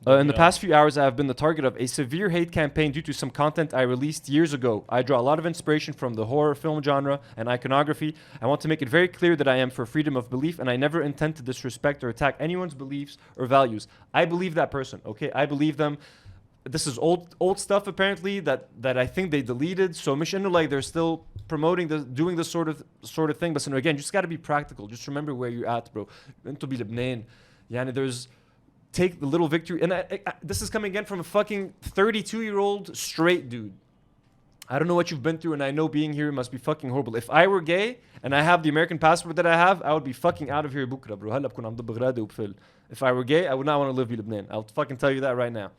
In the past few hours, I have been the target of a severe hate campaign due to some content I released years ago. I draw a lot of inspiration from the horror film genre and iconography. I want to make it very clear that I am for freedom of belief, and I never intend to disrespect or attack anyone's beliefs or values. I believe that person, okay? I believe them. This is old stuff apparently that I think they deleted. So mission, like, they're still promoting doing this sort of thing. But again, you just got to be practical. Just remember where you're at, bro. Into Lebanon, yani there's. Take the little victory. And this is coming again from a fucking 32-year-old straight dude. I don't know what you've been through, and I know being here must be fucking horrible. If I were gay and I have the American passport that I have, I would be fucking out of here بكره, bro. هلا بكون عم ضب غرادة وبفل. If I were gay, I would not want to live in Lebanon. I'll fucking tell you that right now.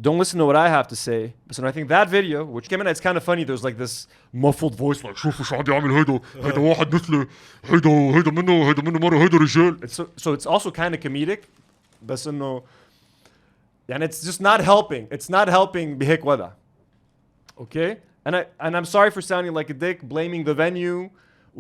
Don't listen to what I have to say. But I think that video, which came in, it's kind of funny. There's like this muffled voice, like شوفوا شو عم بيعمل هيدا واحد مثله هيدا منه مرة هيدا رجال. So it's also kind of comedic. بس إنه يعني it's just not helping. It's not helping بهيك وضع. Okay? And I'm sorry for sounding like a dick, blaming the venue,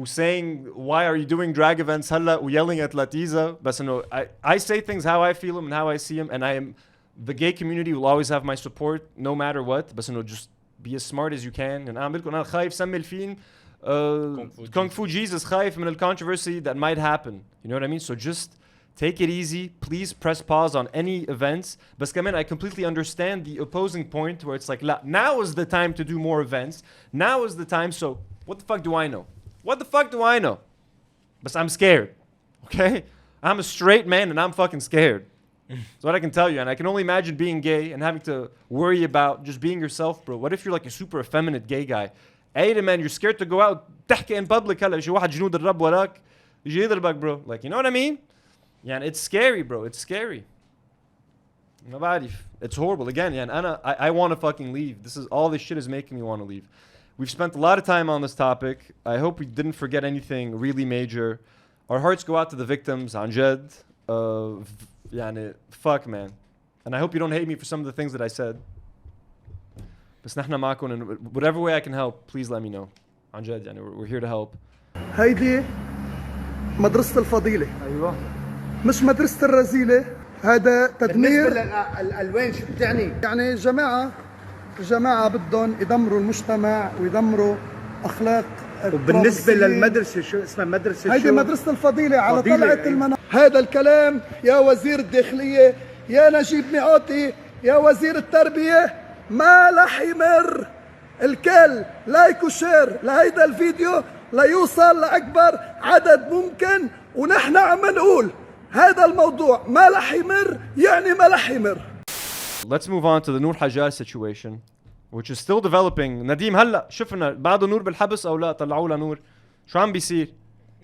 saying why are you doing drag events هلا, yelling at Latiza. بس إنه I say things how I feel them and how I see them, and the gay community will always have my support no matter what. بس إنه just be as smart as you can. And أنا خايف سمي الفيلم Kung Fu Jesus, خايف من controversy that might happen. You know what I mean? So just take it easy. Please press pause on any events. But I completely understand the opposing point where it's like, now is the time to do more events. Now is the time. So what the fuck do I know? What the fuck do I know? But I'm scared. Okay? I'm a straight man and I'm fucking scared. That's what I can tell you. And I can only imagine being gay and having to worry about just being yourself, bro. What if you're like a super effeminate gay guy? Hey, man, you're scared to go out تحكي in public. هلا شي واحد جنود الرب وراك يجي يضربك, bro. Like, you know what I mean? Yeah, it's scary, bro. It's scary. ما بعرف. It's horrible. Again, yeah, I want to fucking leave. All this shit is making me want to leave. We've spent a lot of time on this topic. I hope we didn't forget anything really major. Our hearts go out to the victims, عن جد. يعني, fuck, man. And I hope you don't hate me for some of the things that I said. بس نحن معكم, and whatever way I can help, please let me know. عن جد, يعني, we're here to help. هيدي مدرسة الفضيلة. أيوة. مش مدرسة الرذيلة. هذا تدمير. بالنسبة للألوان شو بتعني؟ يعني جماعة بدهم يدمروا المجتمع ويدمروا أخلاق. وبالنسبة للمدرسة شو اسمها مدرسة؟ هيدي مدرسة الفضيلة على طلعة المنار. هذا الكلام يا وزير الداخلية، يا نجيب مئاتي، يا وزير التربية ما رح يمر. الكل لايك وشير لهيدا الفيديو ليوصل لأكبر عدد ممكن، ونحن عم نقول هذا الموضوع ما رح يمر، يعني ما رح يمر. Let's move on to the Nour Hajjar situation, which is still developing. Nadim, هلا شفنا بعده نور بالحبس او لا؟ طلعوا له نور. شو عم بيصير؟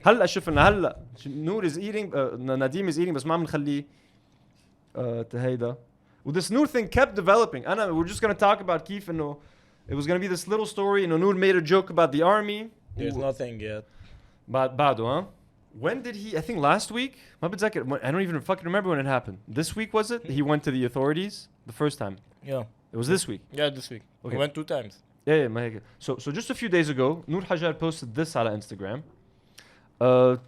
هلا شفنا هلا نور is eating, Nadim is eating, بس ما عم نخليه تهيدا. Well, this Nour thing kept developing. We're just going to talk about كيف انه it was going to be this little story. Nour made a joke about the army. There's nothing yet. بعده, huh? When did he? I think last week. ما بتذكر. I don't even fucking remember when it happened. This week was it? He went to the authorities the first time. Yeah. It was this week. Yeah, this week. Okay. He went 2 times. Yeah, ما هيك. So just a few days ago, Nour Hajjar posted this على Instagram.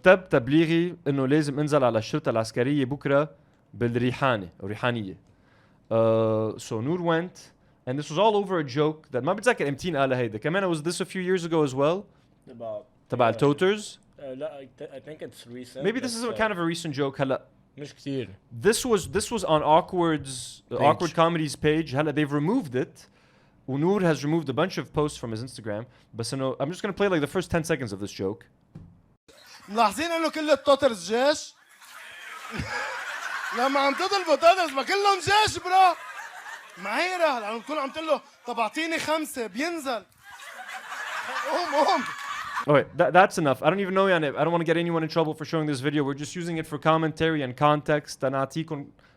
تب تبليغي إنه لازم انزل على الشرطة العسكرية بكرة بالريحانة أو ريحانية. So Nour went, and this was all over a joke that ما بتذكر امتين قالها هيدا. كمان was this a few years ago as well. تبع التوترز. I think it's recent. Maybe this is kind of a recent joke. هلا مش كتير. This was on Awkward Comedy's page. هلا they've removed it. Nour has removed a bunch of posts from his Instagram. بس انه I'm just gonna play like the first 10 seconds of this joke. ملاحظين انه كل التوترز جيش؟ لما عم تطلبوا توترز ما كلهم جيش برو. معيرة لما تكون عم تقول له طب اعطيني 5 بينزل. قوم. Oh wait, that's enough. I don't even know, يعني, I don't want to get anyone in trouble for showing this video. We're just using it for commentary and context.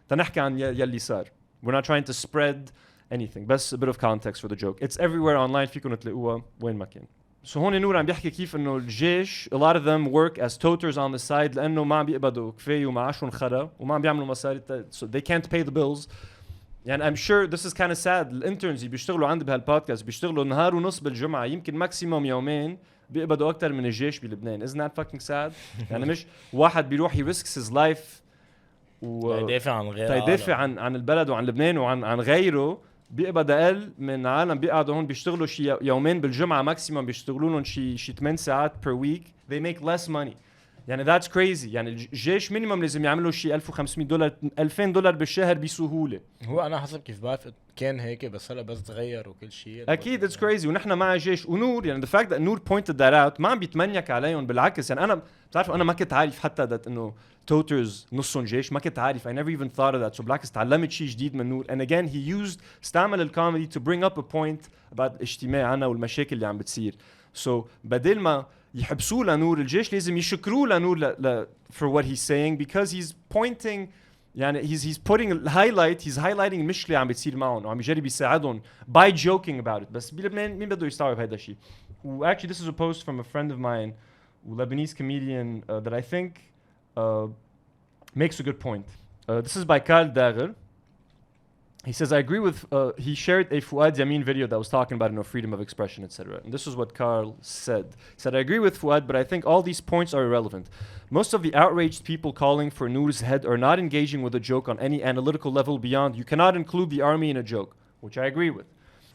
تنحكي عن يلي صار. We're not trying to spread anything. بس a bit of context for the joke. It's everywhere online. فيكم تلاقوها وين ما كان. So هون نور عم بيحكي كيف انه الجيش a lot of them work as toters on the side لانه ما عم بيقبضوا كفايه ومعاشهم خرا وما عم بيعملوا مصاري so they can't pay the bills. يعني I'm sure this is kind of sad. الانترنز اللي بيشتغلوا عندي بهالبودكاست بيشتغلوا نهار ونص بالجمعه يمكن ماكسيموم يومين بيقبضوا اكثر من الجيش بلبنان. Isn't that fucking sad? يعني مش واحد بيروح he risks his life يدافع عن غيره يدافع عن البلد وعن لبنان وعن غيره بيقبض اقل من عالم بيقعدوا هون بيشتغلوا شي يومين بالجمعه ماكسيموم بيشتغلوا لهم شي 8 ساعات per week. They make less money. يعني that's crazy. يعني الجيش مينيمم لازم يعملوا شي $1,500 $2,000 بالشهر بسهوله. هو انا حسب كيف بعرف كان هيك بس هلا بس تغير وكل شيء. اكيد it's crazy. ونحن مع جيش ونور يعني the fact that Nour pointed that out ما عم بيتمنيك عليهم بالعكس. يعني انا بتعرفوا انا ما كنت عارف حتى that انه توترز نصهم جيش ما كنت عارف. I never even thought of that. So بالعكس تعلمت شيء جديد من نور. And again he استعمل الكوميدي to bring up a point about الاجتماع عنا والمشاكل اللي عم بتصير. So بدل ما يحبسوا لنور الجيش لازم يشكروا لنور for what he's saying because he's pointing يعني he's putting he's highlighting المشكلة عم بتصير معهم وعم يجرب يساعدهم by joking about it. بس بلبنان مين بده يستوعب هذا الشيء. Actually this is a post from a friend of mine a Lebanese comedian that I think makes a good point. This is by Karl Dager. He says, I agree with, he shared a Fuad Yamin video that was talking about freedom of expression, etc. And this is what Karl said. He said, I agree with Fuad, but I think all these points are irrelevant. Most of the outraged people calling for Nour's head are not engaging with a joke on any analytical level beyond, you cannot include the army in a joke, which I agree with.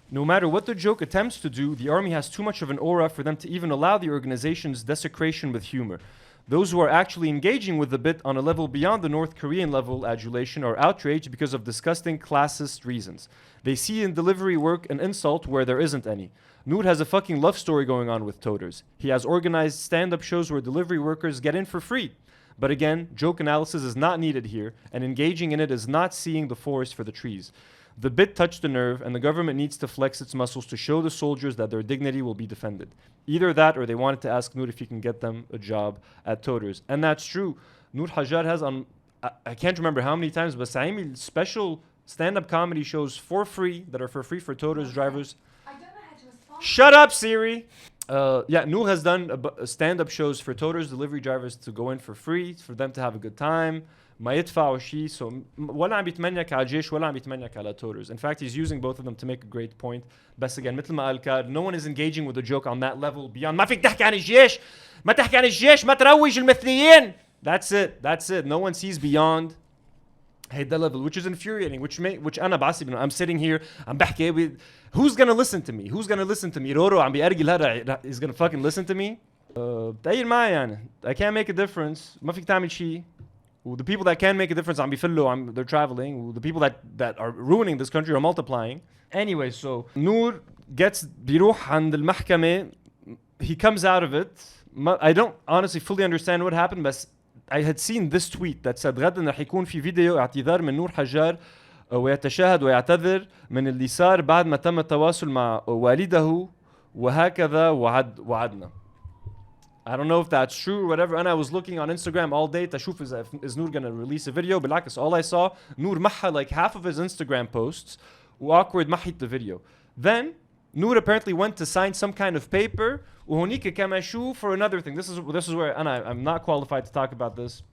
No matter what the joke attempts to do, the army has too much of an aura for them to even allow the organization's desecration with humor. Those who are actually engaging with the bit on a level beyond the North Korean level adulation are outraged because of disgusting classist reasons. They see in delivery work an insult where there isn't any. Nour has a fucking love story going on with toters. He has organized stand-up shows where delivery workers get in for free. But again, joke analysis is not needed here, and engaging in it is not seeing the forest for the trees. The bit touched the nerve, and the government needs to flex its muscles to show the soldiers that their dignity will be defended. Either that, or they wanted to ask Nour if he can get them a job at Toters. And that's true. Nour Hajjar has on, I can't remember how many times, but Saimi special stand-up comedy shows for free, that are for free for Toters drivers. I don't know how to respond. Shut up, Siri! Yeah, Nour has done stand-up shows for Toters delivery drivers to go in for free, for them to have a good time. ما يدفعوا شيء, so ولا عم بيتمنيك على الجيش ولا عم بيتمنيك على Toters. In fact, he's using both of them to make a great point. بس again, مثل ما قال كار, no one is engaging with the joke on that level beyond ما فيك تحكي عن الجيش, ما تحكي عن الجيش, ما تروج المثليين. That's it. No one sees beyond هيدا level, which is infuriating, which أنا بعصب إنه I'm sitting here, عم بحكي, who's gonna listen to me? رورو عم بيأرجل هذا is gonna fucking listen to me? تأير معي يعني. I can't make a difference. ما فيك تعمل شيء. The people that can make a difference, they're traveling. The people that are ruining this country are multiplying. Anyway, so Nour gets بيروح عند المحكمة. He comes out of it. I don't honestly fully understand what happened, but I had seen this tweet that said غدا رح يكون في فيديو اعتذار من نور حجار ويتشهد ويعتذر من اللي صار بعد ما تم التواصل مع والده وهكذا وعدنا. I don't know if that's true or whatever. And I was looking on Instagram all day to شوف is Nour gonna release a video. بالعكس, all I saw, Nour محى like half of his Instagram posts awkward محيت the video. Then Nour apparently went to sign some kind of paper وهونيك كما شو for another thing. This is where, and I'm not qualified to talk about this,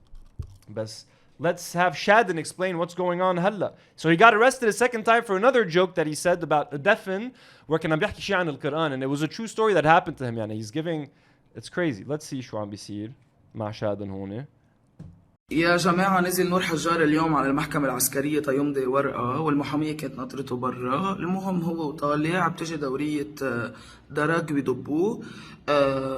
but let's have Chada explain what's going on هلا. So he got arrested a second time for another joke that he said about a deafin where كان عم بيحكي شيء عن القرآن, and it was a true story that happened to him. يعني he's giving, it's crazy. Let's see شو عم بيصير مع Chada هون. يا جماعة نزل نور حجار اليوم على المحكمة العسكرية تيمضي ورقة والمحامية كانت ناطرته برا. المهم هو وطالع بتجي دورية درج بيضبوه.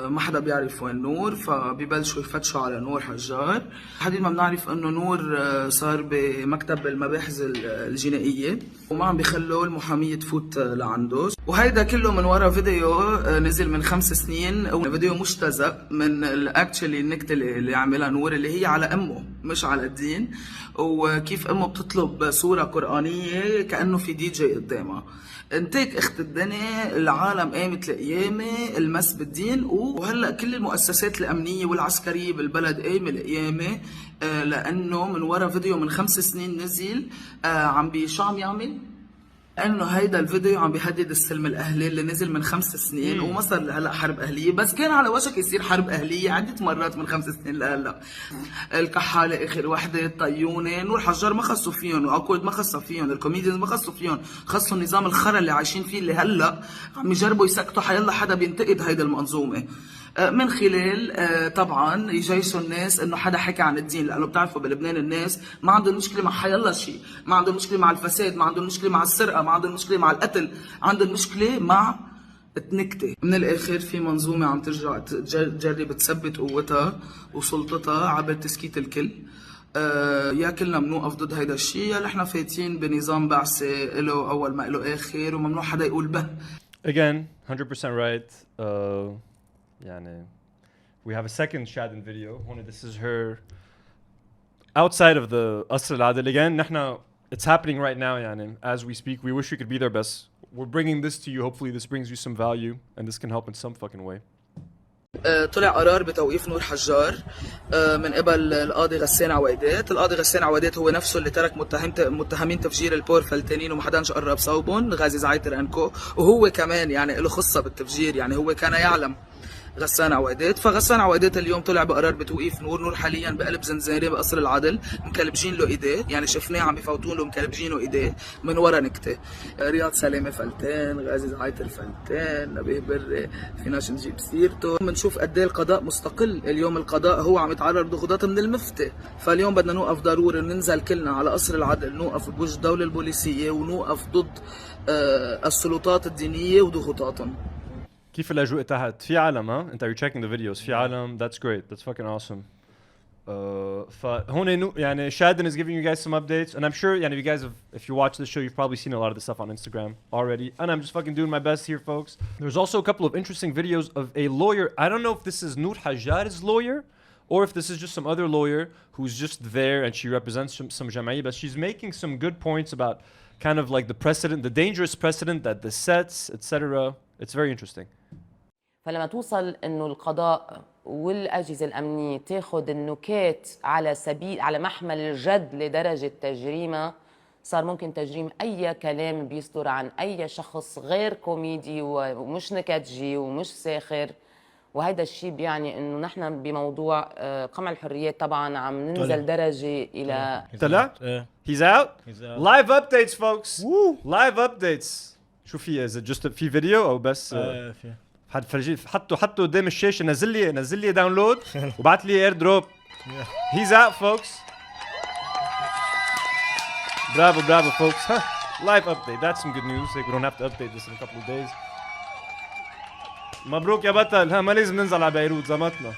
ما حدا بيعرف وين نور, فبيبلشوا يفتشوا على نور حجار. حديد ما بنعرف انه نور صار بمكتب المباحث الجنائية وما عم بيخلوا المحامية تفوت لعنده. وهيدا كله من ورا فيديو نزل من 5 سنين, فيديو مجتزأ من الاكتشلي النكتة اللي عملها نور اللي هي على امه مش على الدين, وكيف امه بتطلب صورة قرآنية كأنه في دي جي قدامها. انتيك اخت الدنيا, العالم قامت لقيامة المس بالدين, وهلا كل المؤسسات الامنية والعسكرية بالبلد قامة لقيامة لانه من ورا فيديو من 5 سنين نزل شو عم يعمل؟ انه هيدا الفيديو عم بيهدد السلم الاهلي اللي نزل من 5 سنين وما صار هلا حرب اهليه, بس كان على وشك يصير حرب اهليه عده مرات من 5 سنين لهلا. الكحاله اخر وحده, الطيونه, نور حجار ما خصوا فيهم, واكورد ما خصوا فيهم, الكوميديانز ما خصوا فيهم, خصوا النظام الخرا اللي عايشين فيه اللي هلا عم يجربوا يسكتوا حيلا حدا بينتقد هيدا المنظومه من خلال طبعا يجيشوا الناس انه حدا حكى عن الدين, لانه بتعرفوا بلبنان الناس ما عندهم مشكله مع حيلا شيء, ما عندهم مشكله مع الفساد, ما عندهم مشكله مع السرقه, ما عندهم مشكله مع القتل, عندهم مشكله مع النكته. من الاخر في منظومه عم ترجع تجرب تثبت قوتها وسلطتها عبر تسكيت الكل. يا كلنا بنوقف ضد هيدا الشيء, يا نحن فايتين بنظام بعثه له اول ما له اخر وممنوع حدا يقول به. Again, 100% right. يعني we have a second Chada video. This is her outside of the Asr al-Adil. Again, نحن, it's happening right now يعني, as we speak. We wish we could be there, best. We're bringing this to you. Hopefully this brings you some value and this can help in some fucking way. طلع قرار بتوقيف نور حجار من قبل القاضي غسان عويدات. القاضي غسان عويدات هو نفسه اللي ترك متهمين تفجير البور فلتانين وما حداش قرب صوبهم, غازي زعيتر انكو, وهو كمان يعني له خصه بالتفجير, يعني هو كان يعلم غسان عويدات. فغسان عويدات اليوم طلع بقرار بتوقيف نور. نور حاليا بقلب زنزانه بقصر العدل, مكلبجين له ايديه, يعني شفناه عم بفوتون له مكلبجين له ايديه من ورا نكته. رياض سلامه فلتان, غازي زعيتر فلتان, نبيه بري فيناش نجيب سيرته. بنشوف قد ايه القضاء مستقل. اليوم القضاء هو عم يتعرض لضغوطات من المفتي, فاليوم بدنا نوقف ضروري وننزل كلنا على قصر العدل, نوقف بوجه الدوله البوليسيه ونوقف ضد السلطات الدينيه وضغوطاتهم. كيف الأجواء تحت؟ في عالم, ها؟ أنت you're checking the videos. في عالم. That's great. That's fucking awesome. فهون يعني Chada is giving you guys some updates, and I'm sure يعني you guys have, if you watch this show, you've probably seen a lot of this stuff on Instagram already, and I'm just fucking doing my best here, folks. There's also a couple of interesting videos of a lawyer. I don't know if this is Nour Hajjar's lawyer or if this is just some other lawyer who's just there and she represents some jama'iyya, but she's making some good points about kind of like the precedent, the dangerous precedent that this sets, etc. It's very interesting. فلما توصل انه القضاء والاجهزه الامنيه تاخذ النكات على محمل الجد لدرجه تجريمها، صار ممكن تجريم اي كلام بيصدر عن اي شخص غير كوميدي ومش نكتجي ومش ساخر. وهذا الشيء بيعني انه نحن بموضوع قمع الحريات طبعا عم ننزل درجه الى طلع؟ He's out. Live updates folks. Live updates. شو في is it just في فيديو او بس في حد فرجي حطه قدام الشاشه، نزل لي داونلود وبعت لي اير دروب. He's out folks. Bravo folks. Huh. Live update. That's some good news. Like we don't have to update this in a couple of days. مبروك يا بطل. ها ما لازم ننزل على بيروت زمتنا.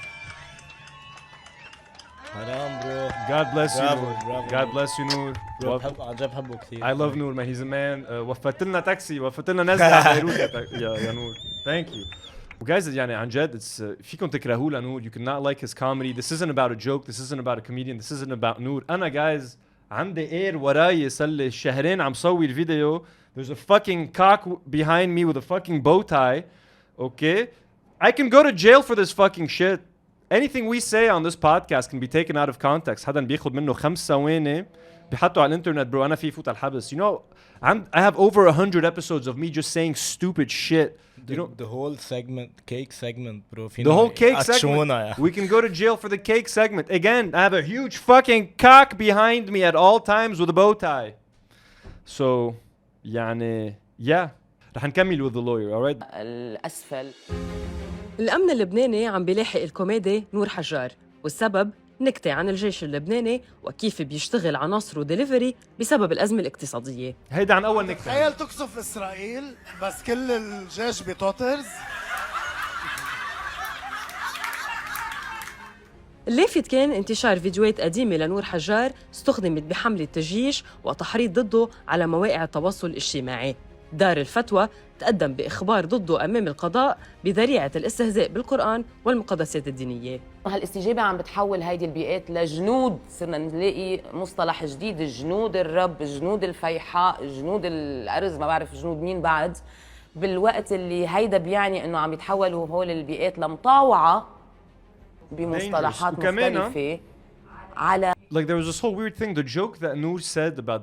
حرام برو. God bless you. Bravo. God bless you Nour. عن جد بحبه كثير. I love Nour man. He's a man. وفت لنا تاكسي، وفت لنا نزلة على بيروت يا نور. Thank you. وجايز يعني عن جد فيكم تكرهوه لنور. You cannot like his comedy. This isn't about a joke. This isn't about a comedian. This isn't about Nour. أنا جايز عندي اير وراي صار لي شهرين عم صور الفيديو. There's a fucking cock behind me with a fucking bow tie. Okay? I can go to jail for this fucking shit. Anything we say on this podcast can be taken out of context. حدا بياخد منه 5 ثواني بيحطوا على الانترنت برو أنا في فوت على الحبس. You know, I have over 100 episodes of me just saying stupid shit. You know, the whole segment, cake segment, bro. The whole cake segment. We can go to jail for the cake segment. Again, I have a huge fucking cock behind me at all times with a bow tie. So, يعني, yeah. رح نكمل with the lawyer, alright? الأسفل. الأمن اللبناني عم بيلاحق الكوميدي نور حجار، والسبب نكتة عن الجيش اللبناني وكيف بيشتغل عناصره ديليفري بسبب الأزمة الاقتصادية. هيدا عن أول نكتة. تخيل تقصف إسرائيل بس كل الجيش بتوترز. اللافت كان انتشار فيديوهات قديمة لنور حجار استخدمت بحملة تجييش وتحريض ضده على مواقع التواصل الاجتماعي. دار الفتوى تقدم بإخبار ضده أمام القضاء بذريعة الاستهزاء بالقرآن والمقدسات الدينية. هالاستجابة عم بتحول هيدي البيئات لجنود، صرنا نلاقي مصطلح جديد، جنود الرب، جنود الفيحاء، جنود الأرز، ما بعرف جنود مين بعد، بالوقت اللي هيدا بيعني إنه عم يتحولوا هول البيئات لمطاوعة بمصطلحات مختلفة على. Like there was this whole weird thing, the joke that Nour said about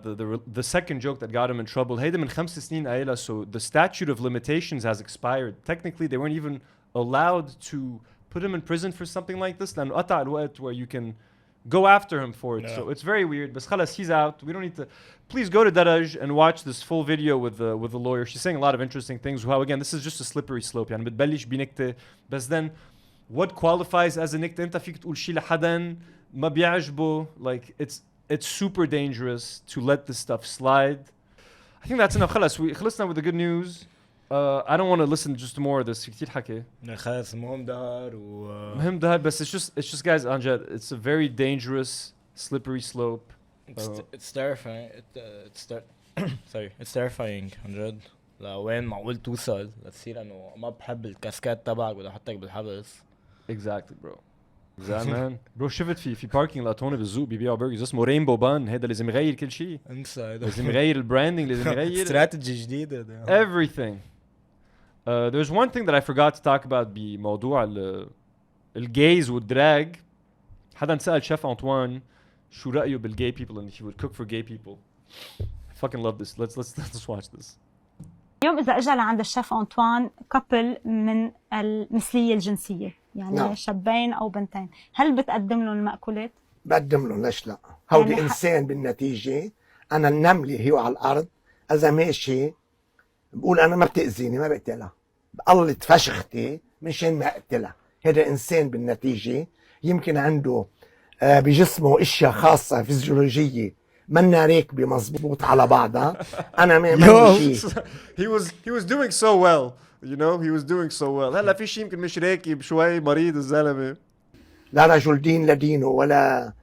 the second joke that got him in trouble. هيدا من 5 سنين قايلة, so the statute of limitations has expired. Technically they weren't even allowed to put him in prison for something like this. لأنه قطع الوقت where you can go after him for it. No. So it's very weird. بس خلاص, he's out. We don't need to. Please go to Daraj and watch this full video with the lawyer. She's saying a lot of interesting things. How again, this is just a slippery slope. يعني بتبلش بنكتة, بس then what qualifies as a نكتة؟ أنت فيك تقول شيء لحدا ما بيعجبه. Like it's super dangerous to let this stuff slide. I think that's enough. خلاص خلصنا with the good news. I don't want to listen just to more of this. كتير حكي. خلاص مهم دهر مهم دهر, بس it's just guys, Anjad, it's a very dangerous slippery slope. It's terrifying. It's terrifying عن جد. لوين معقول توصل لتصير انه ما بحب الكاسكات تبعك ولا احطك بالحبس. Exactly bro. Exactly man. Bro شفت في باركينج لات هون بالزوق بيبيعوا برجرز اسمه رينبو بان. هذا لازم يغير كل شيء. انسى هذا. لازم يغير البراندنج, لازم يغير استراتيجي جديدة. Everything. There's one thing that I forgot to talk about بموضوع الجايز والدراج. حدا سأل شيف أنطوان شو رأيه بالgay people and he would cook for gay people. I fucking love this. Let's watch this. اليوم إذا أجى لعند الشيف أنطوان كابل من المثلية الجنسية, يعني نعم. شابين أو بنتين, هل بتقدم لهم المأكولات؟ بقدم لهم, ليش لا؟ هودي يعني إنسان بالنتيجة. أنا النملة هي على الأرض إذا ماشي بقول أنا ما بتأذيني, ما بقتلها, بقلت فشختي مشان ما أقتلها. هذا إنسان بالنتيجة يمكن عنده بجسمه أشياء خاصة فيزيولوجية منا راكبة مزبوط على بعضها. أنا ما شيء. He was doing so well, you know, he was doing so well. هلا في شيء يمكن مش راكب شوي, مريض الزلمة. لا رجل دين لدينه ولا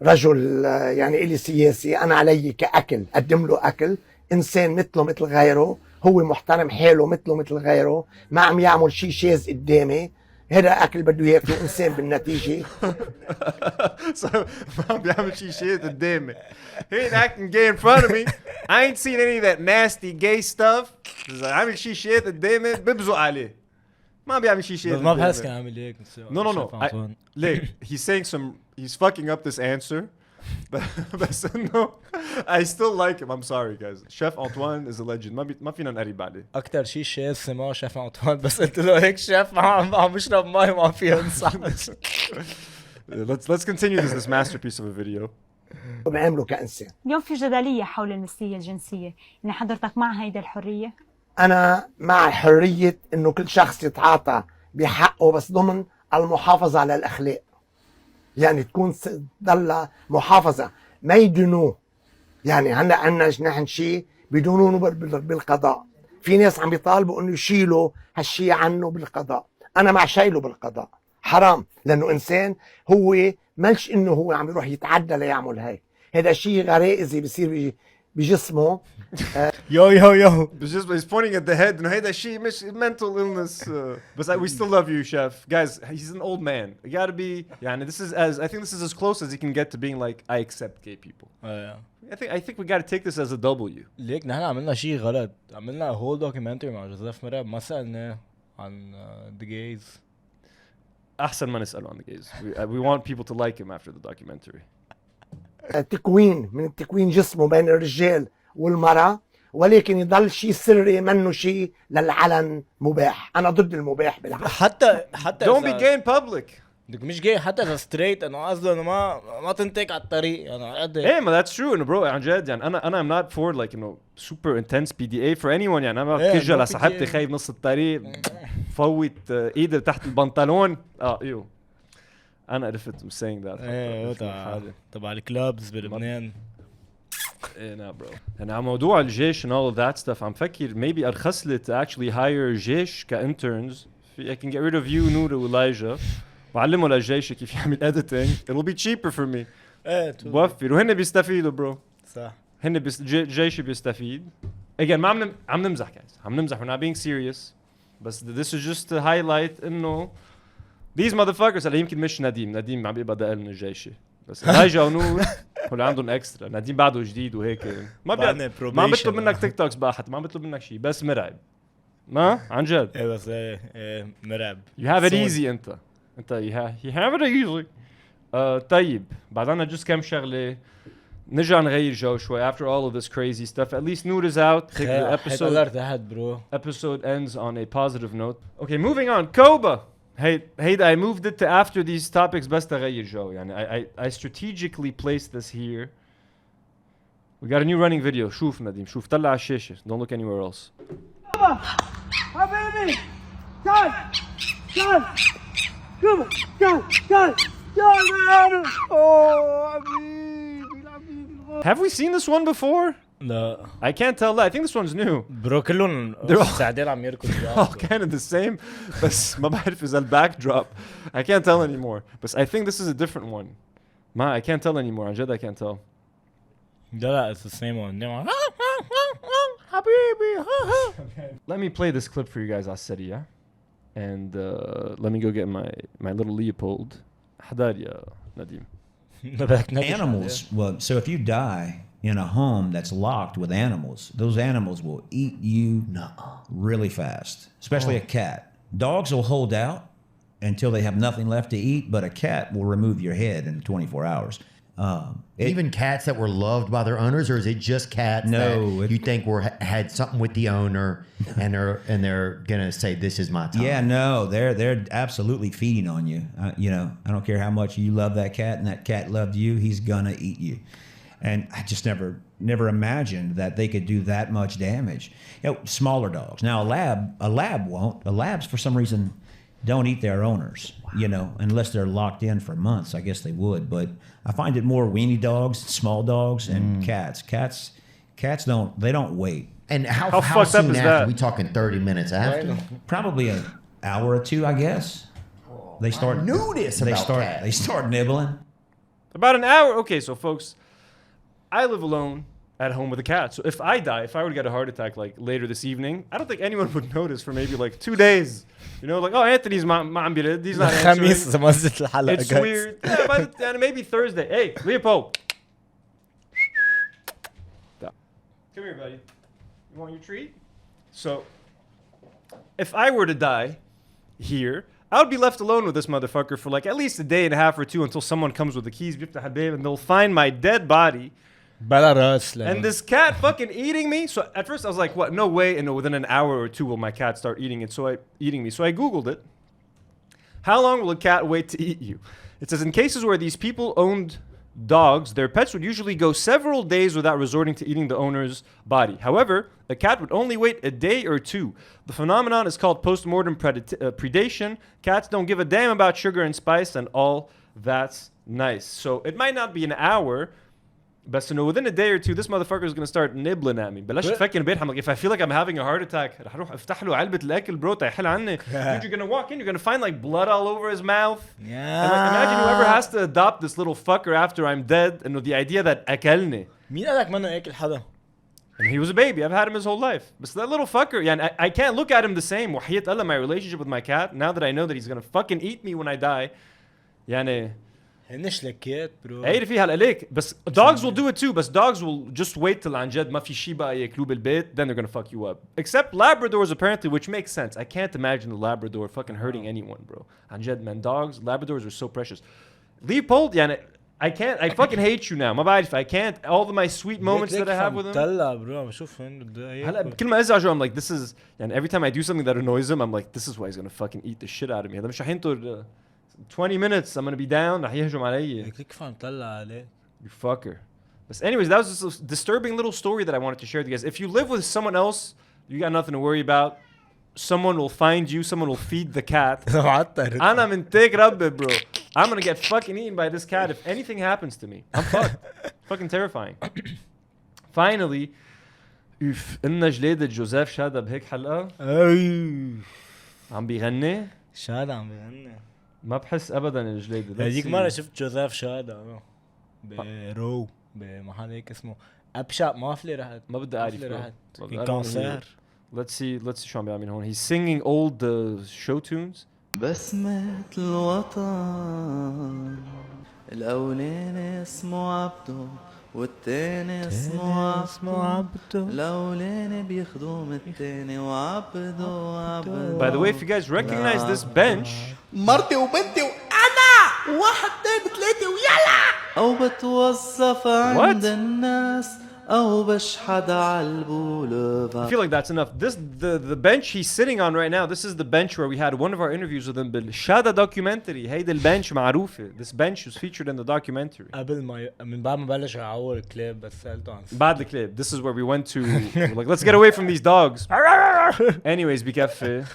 رجل يعني إلي سياسي. أنا علي كأكل أقدم له أكل. إنسان مثله مثل غيره, هو محترم حاله مثله مثل غيره, ما عم يعمل شيء شاذ قدامي. هذا اكل بده ياكله انسان بالنتيجه. So ما بيعمل شيء قدامي. He ain't acting gay in front of me. I ain't seen any of that nasty gay stuff. إذا عامل شيء قدامي ببزق عليه. ما بيعمل شيء ما بحس كان عامل هيك. No. ليه? He's saying he's fucking up this answer. بس انه I still like him. I'm sorry guys. Chef Antoine is a legend. ما فينا نقرب عليه. اكثر شيء شاذ سماه شيف انطوان بس قلت له هيك شيف عم بشرب مي وما فيها انصح. Let's continue this masterpiece of a video. بعمله كإنسان. اليوم في جدلية حول المثلية الجنسية، يعني حضرتك مع هيدا الحرية؟ أنا مع حرية إنه كل شخص يتعاطى بحقه بس ضمن المحافظة على الأخلاق. يعني تكون ضل محافظة ما يدونوه. يعني هلا عنا نحن شيء بدونونه بالقضاء. في ناس عم يطالبوا إنه يشيلوا هالشيء عنه بالقضاء. أنا مع شايله بالقضاء. حرام لأنه إنسان هو مالش إنه هو عم يروح يتعدى ليعمل هيك. هذا شيء غرائزي بيصير بجسمه. يو بجسمه. He's pointing at the head. إنه هذا شيء مش mental illness. But we still love you, chef. Guys, he's an old man. You gotta be. يعني I think this is as close as he can get to being like I accept gay people. I think we gotta take this as a W. ليك نحن عملنا شيء غلط. عملنا whole documentary مع جوزيف مرهب ما سألنا عن the gays. أحسن ما نسأله عن the gays. We want people to like him after the documentary. تكوين من تكوين جسمه بين الرجال والمرأة ولكن يضل شيء سري منه شيء للعلن مباح. أنا ضد المباح بالعكس. حتى Don't be gay in public. مش جاي حتى إذا ستريت انه قصده انه ما تنتك على الطريق انا قد ايه ما that's true انه برو عن جد يعني انا I'm not for like انه super intense PDA for anyone يعني انا بتكجل لصاحبتي خايف نص الطريق فوت ايدي تحت البنطلون ايوه انا عرفت I'm saying that ايه تبع الكلابز بلبنان ايه نا برو يعني على موضوع الجيش and all of that stuff عم فكر maybe ارخص لي to actually hire جيش كinterns I can get rid of you نور وإلايجا وعلمه للجيش كيف يعمل editing. It'll be cheaper for me. بوفر وهن بيستفيدوا برو. صح. هن الجيش بيستفيد. Again ما عم نمزح guys. عم نمزح. We're not being serious. بس this is just to highlight إنه these motherfuckers اللي يمكن مش نديم عم بيبقى دقل من الجيش. بس إلايجا ونور هو عندهم اكسترا. نديم بعده جديد وهيك. ما عم بطلب منك تيك توكس بقى حتى ما عم بطلب منك شيء بس مرعب. ما عن جد. ايه بس مرعب. You have it easy انت you have it easy. طيب بعدنا جست كم شغله نرجع نغير جو شوي after all of this crazy stuff. At least Nour is out. Episode ends on a positive note. Okay, moving on. Koba. Hey, I moved it to after these topics بس تغير جو يعني I strategically placed this here. We got a new running video. شوف نديم شوف طلع على الشاشة. Don't look anywhere else. حبيبي تعال Have we seen this one before? لا I can't tell that. I think this one's new. برو كلهم ساعدين عم يركضوا all kind of the same بس ما بعرف إذا backdrop. I can't tell anymore. But I think this is a different one. I can't tell anymore. عن جد I can't tell. لا it's the same one. Let me play this clip for you guys على السريع. And let me go get my little Leopold. حضر يا نديم. Animals, well, so if you die in a home that's locked with animals, those animals will eat you really fast, especially a cat. Dogs will hold out until they have nothing left to eat, but a cat will remove your head in 24 hours. Even cats that were loved by their owners, or is it just cats that you think had something with the owner and they're gonna say this is my time? Yeah, no, they're absolutely feeding on you. You know, I don't care how much you love that cat and that cat loved you, he's gonna eat you. And I just never imagined that they could do that much damage. You know, smaller dogs. Now a lab won't. The labs for some reason don't eat their owners, you know, unless they're locked in for months. I guess they would, but I find it more weenie dogs, small dogs, and cats. Cats don't wait. And how fucked up is that? We talking 30 minutes after? Probably an hour or two, I guess. They start. I knew this about cats. They start nibbling. About an hour. Okay, so folks, I live alone. at home with a cat. So if I die, if I were to get a heart attack like later this evening, I don't think anyone would notice for maybe like 2 days. You know, like, oh, Anthony's ما عم بيرد. He's not answering. خميس إذا ما نزلت الحلقة. It's weird. Yeah, but and maybe Thursday. Hey, Leopold. Come here, buddy. You want your treat? So, if I were to die here, I would be left alone with this motherfucker for like at least a day and a half or two until someone comes with the keys, and they'll find my dead body. And this cat fucking eating me. So at first I was like, what? No way. And within an hour or two will my cat start eating me. So I Googled it. How long will a cat wait to eat you? It says in cases where these people owned dogs, their pets would usually go several days without resorting to eating the owner's body. However, a cat would only wait a day or two. The phenomenon is called post-mortem predation. Cats don't give a damn about sugar and spice and all that's nice. So it might not be an hour, but within a day or two, this motherfucker is going to start nibbling at me. بلاش تفكر امبارح. I'm like, if I feel like I'm having a heart attack, رح اروح افتح له علبة الأكل bro تحل عني. Dude, you're going to walk in, you're going to find like blood all over his mouth. Yeah. And like, imagine whoever has to adopt this little fucker after I'm dead, and the idea that أكلني. مين قالك منه أكل حدا؟ And he was a baby. I've had him his whole life. But that little fucker, yeah, I can't look at him the same. وحياة الله, my relationship with my cat, now that I know that he's going to fucking eat me when I die. يعني هنش لكيت برو. عيري فيها عليك. بس dogs will do it too. But dogs will just wait till عن جد ما في شي بقى ياكلوه بالبيت. Then they're going to fuck you up. Except Labradors apparently, which makes sense. I can't imagine the Labrador fucking hurting anyone, bro. عن جد, man. Dogs, Labradors are so precious. Leopold, يعني I can't. I fucking hate you now. ما بعرف. I can't. All of my sweet moments that I have with him. طلع برو بشوف وين بده هلا كل ما ازعجه I'm like this is, and every time I do something that annoys him I'm like this is why he's going to fucking eat the shit out of me. هذا مش رح ينطر 20 minutes I'm going to be down. رح يهجم علي. كيف عم طلع عليك. You fucker. But anyways, that was just a disturbing little story that I wanted to share with you guys. If you live with someone else, you got nothing to worry about. Someone will find you. Someone will feed the cat. أنا من تيك ربي bro. I'm gonna get fucking eaten by this cat if anything happens to me. I'm fucked. Fucking terrifying. Finally, إن جليدة جوزيف شادا بهيك حلقة. عم بيغني. شادا عم بيغني. ما بحس أبدا الجليدة. هذيك مرة شفت جوزيف شادا برو بمحل هيك اسمه أبشع. ما في لي رحت. ما بدي أعرف. كونسير. Let's see شو عم بيعمل هون. He's singing old show tunes. بسمة الوطن الأولاني اسمه عبدو والتاني اسمه عبدو الأولاني بيخدم التاني وعبدو. By the way, if you guys recognize this bench, مرتي وبنتي وأنا واحد اتنين تلاتة ويلا أو بتوظف عند الناس أو بشحد على البولفار. I feel like that's enough. The bench he's sitting on right now, this is the bench where we had one of our interviews with him بالشادا documentary. هيدا البنش معروفة. This bench was featured in the documentary. قبل ما من بعد ما بلش أعور الكليب بس سألته عن بعد الكليب. This is where we went to. We're like, let's get away from these dogs. Anyways, بكفي.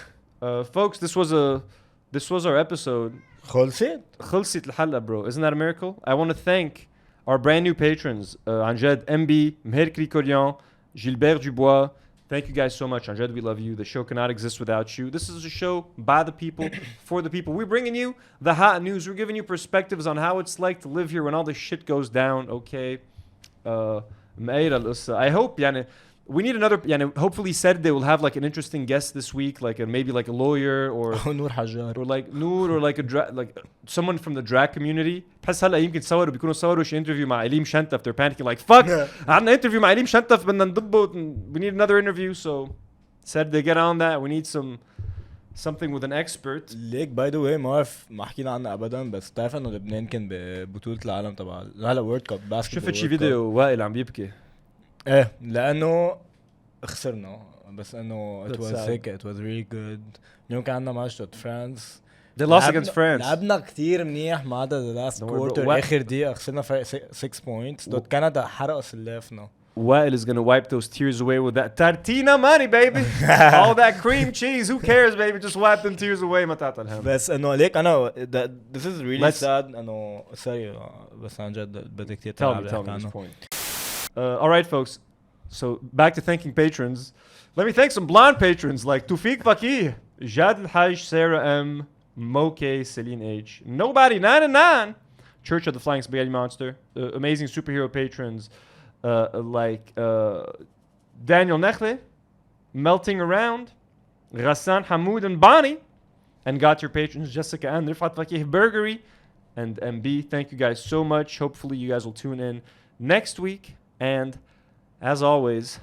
Folks, this was our episode. خلصت الحلقة bro. Isn't that a miracle? I want to thank our brand new patrons, عن جد MB, مهر كريكوريان, Gilbert Dubois. Thank you guys so much. عن جد, we love you. The show cannot exist without you. This is a show by the people, for the people. We're bringing you the hot news. We're giving you perspectives on how it's like to live here when all this shit goes down. Okay. I hope, يعني, we need another, يعني, hopefully said they will have like an interesting guest this week, like maybe like a lawyer or Nour Hajjar or like Nour or like like someone from the drag community. بحس هلا يمكن بيكونوا صوروا شي interview مع إليم شنتف. They're panicking like fuck. عندنا interview مع إليم شنتف بدنا نضبه. We need another interview, so said they get on that. We need something with an expert. ليك باي ذا واي ما عرف ما حكينا عنه ابدا بس بتعرف انه لبنان كان ببطولة العالم تبع هلا وورد كاب باسكتبول. شفت شي فيديو وائل عم بيبكي. ايه لانه خسرنا بس انه it was sick. It was really good. اليوم كان عندنا ماتش ضد فرانس. They lost against France. لعبنا كتير منيح ما عدا the last quarter. اخر دقيقة خسرنا فرق 6 points ضد كندا. حرقوا سلافنا. Wael is gonna wipe those tears away with that tartina money, baby. All that cream cheese. Who cares, baby? Just wipe them tears away. ما تعطل هم. بس انه ليك انا this is really sad. انه sorry بس عن جد بدي كتير tell me this point. All right, folks. So back to thanking patrons. Let me thank some blonde patrons like Tufik Fakih, Jad Al-Haj, Sarah M, Moke, Celine H, Nobody 99, Church of the Flying Spaghetti Monster, amazing superhero patrons, like Daniel Nechle, Melting Around, Ghassan Hamoud and Bonnie, and got your patrons Jessica and Rifat Fakih Burgery and MB. Thank you guys so much. Hopefully you guys will tune in next week. And as always,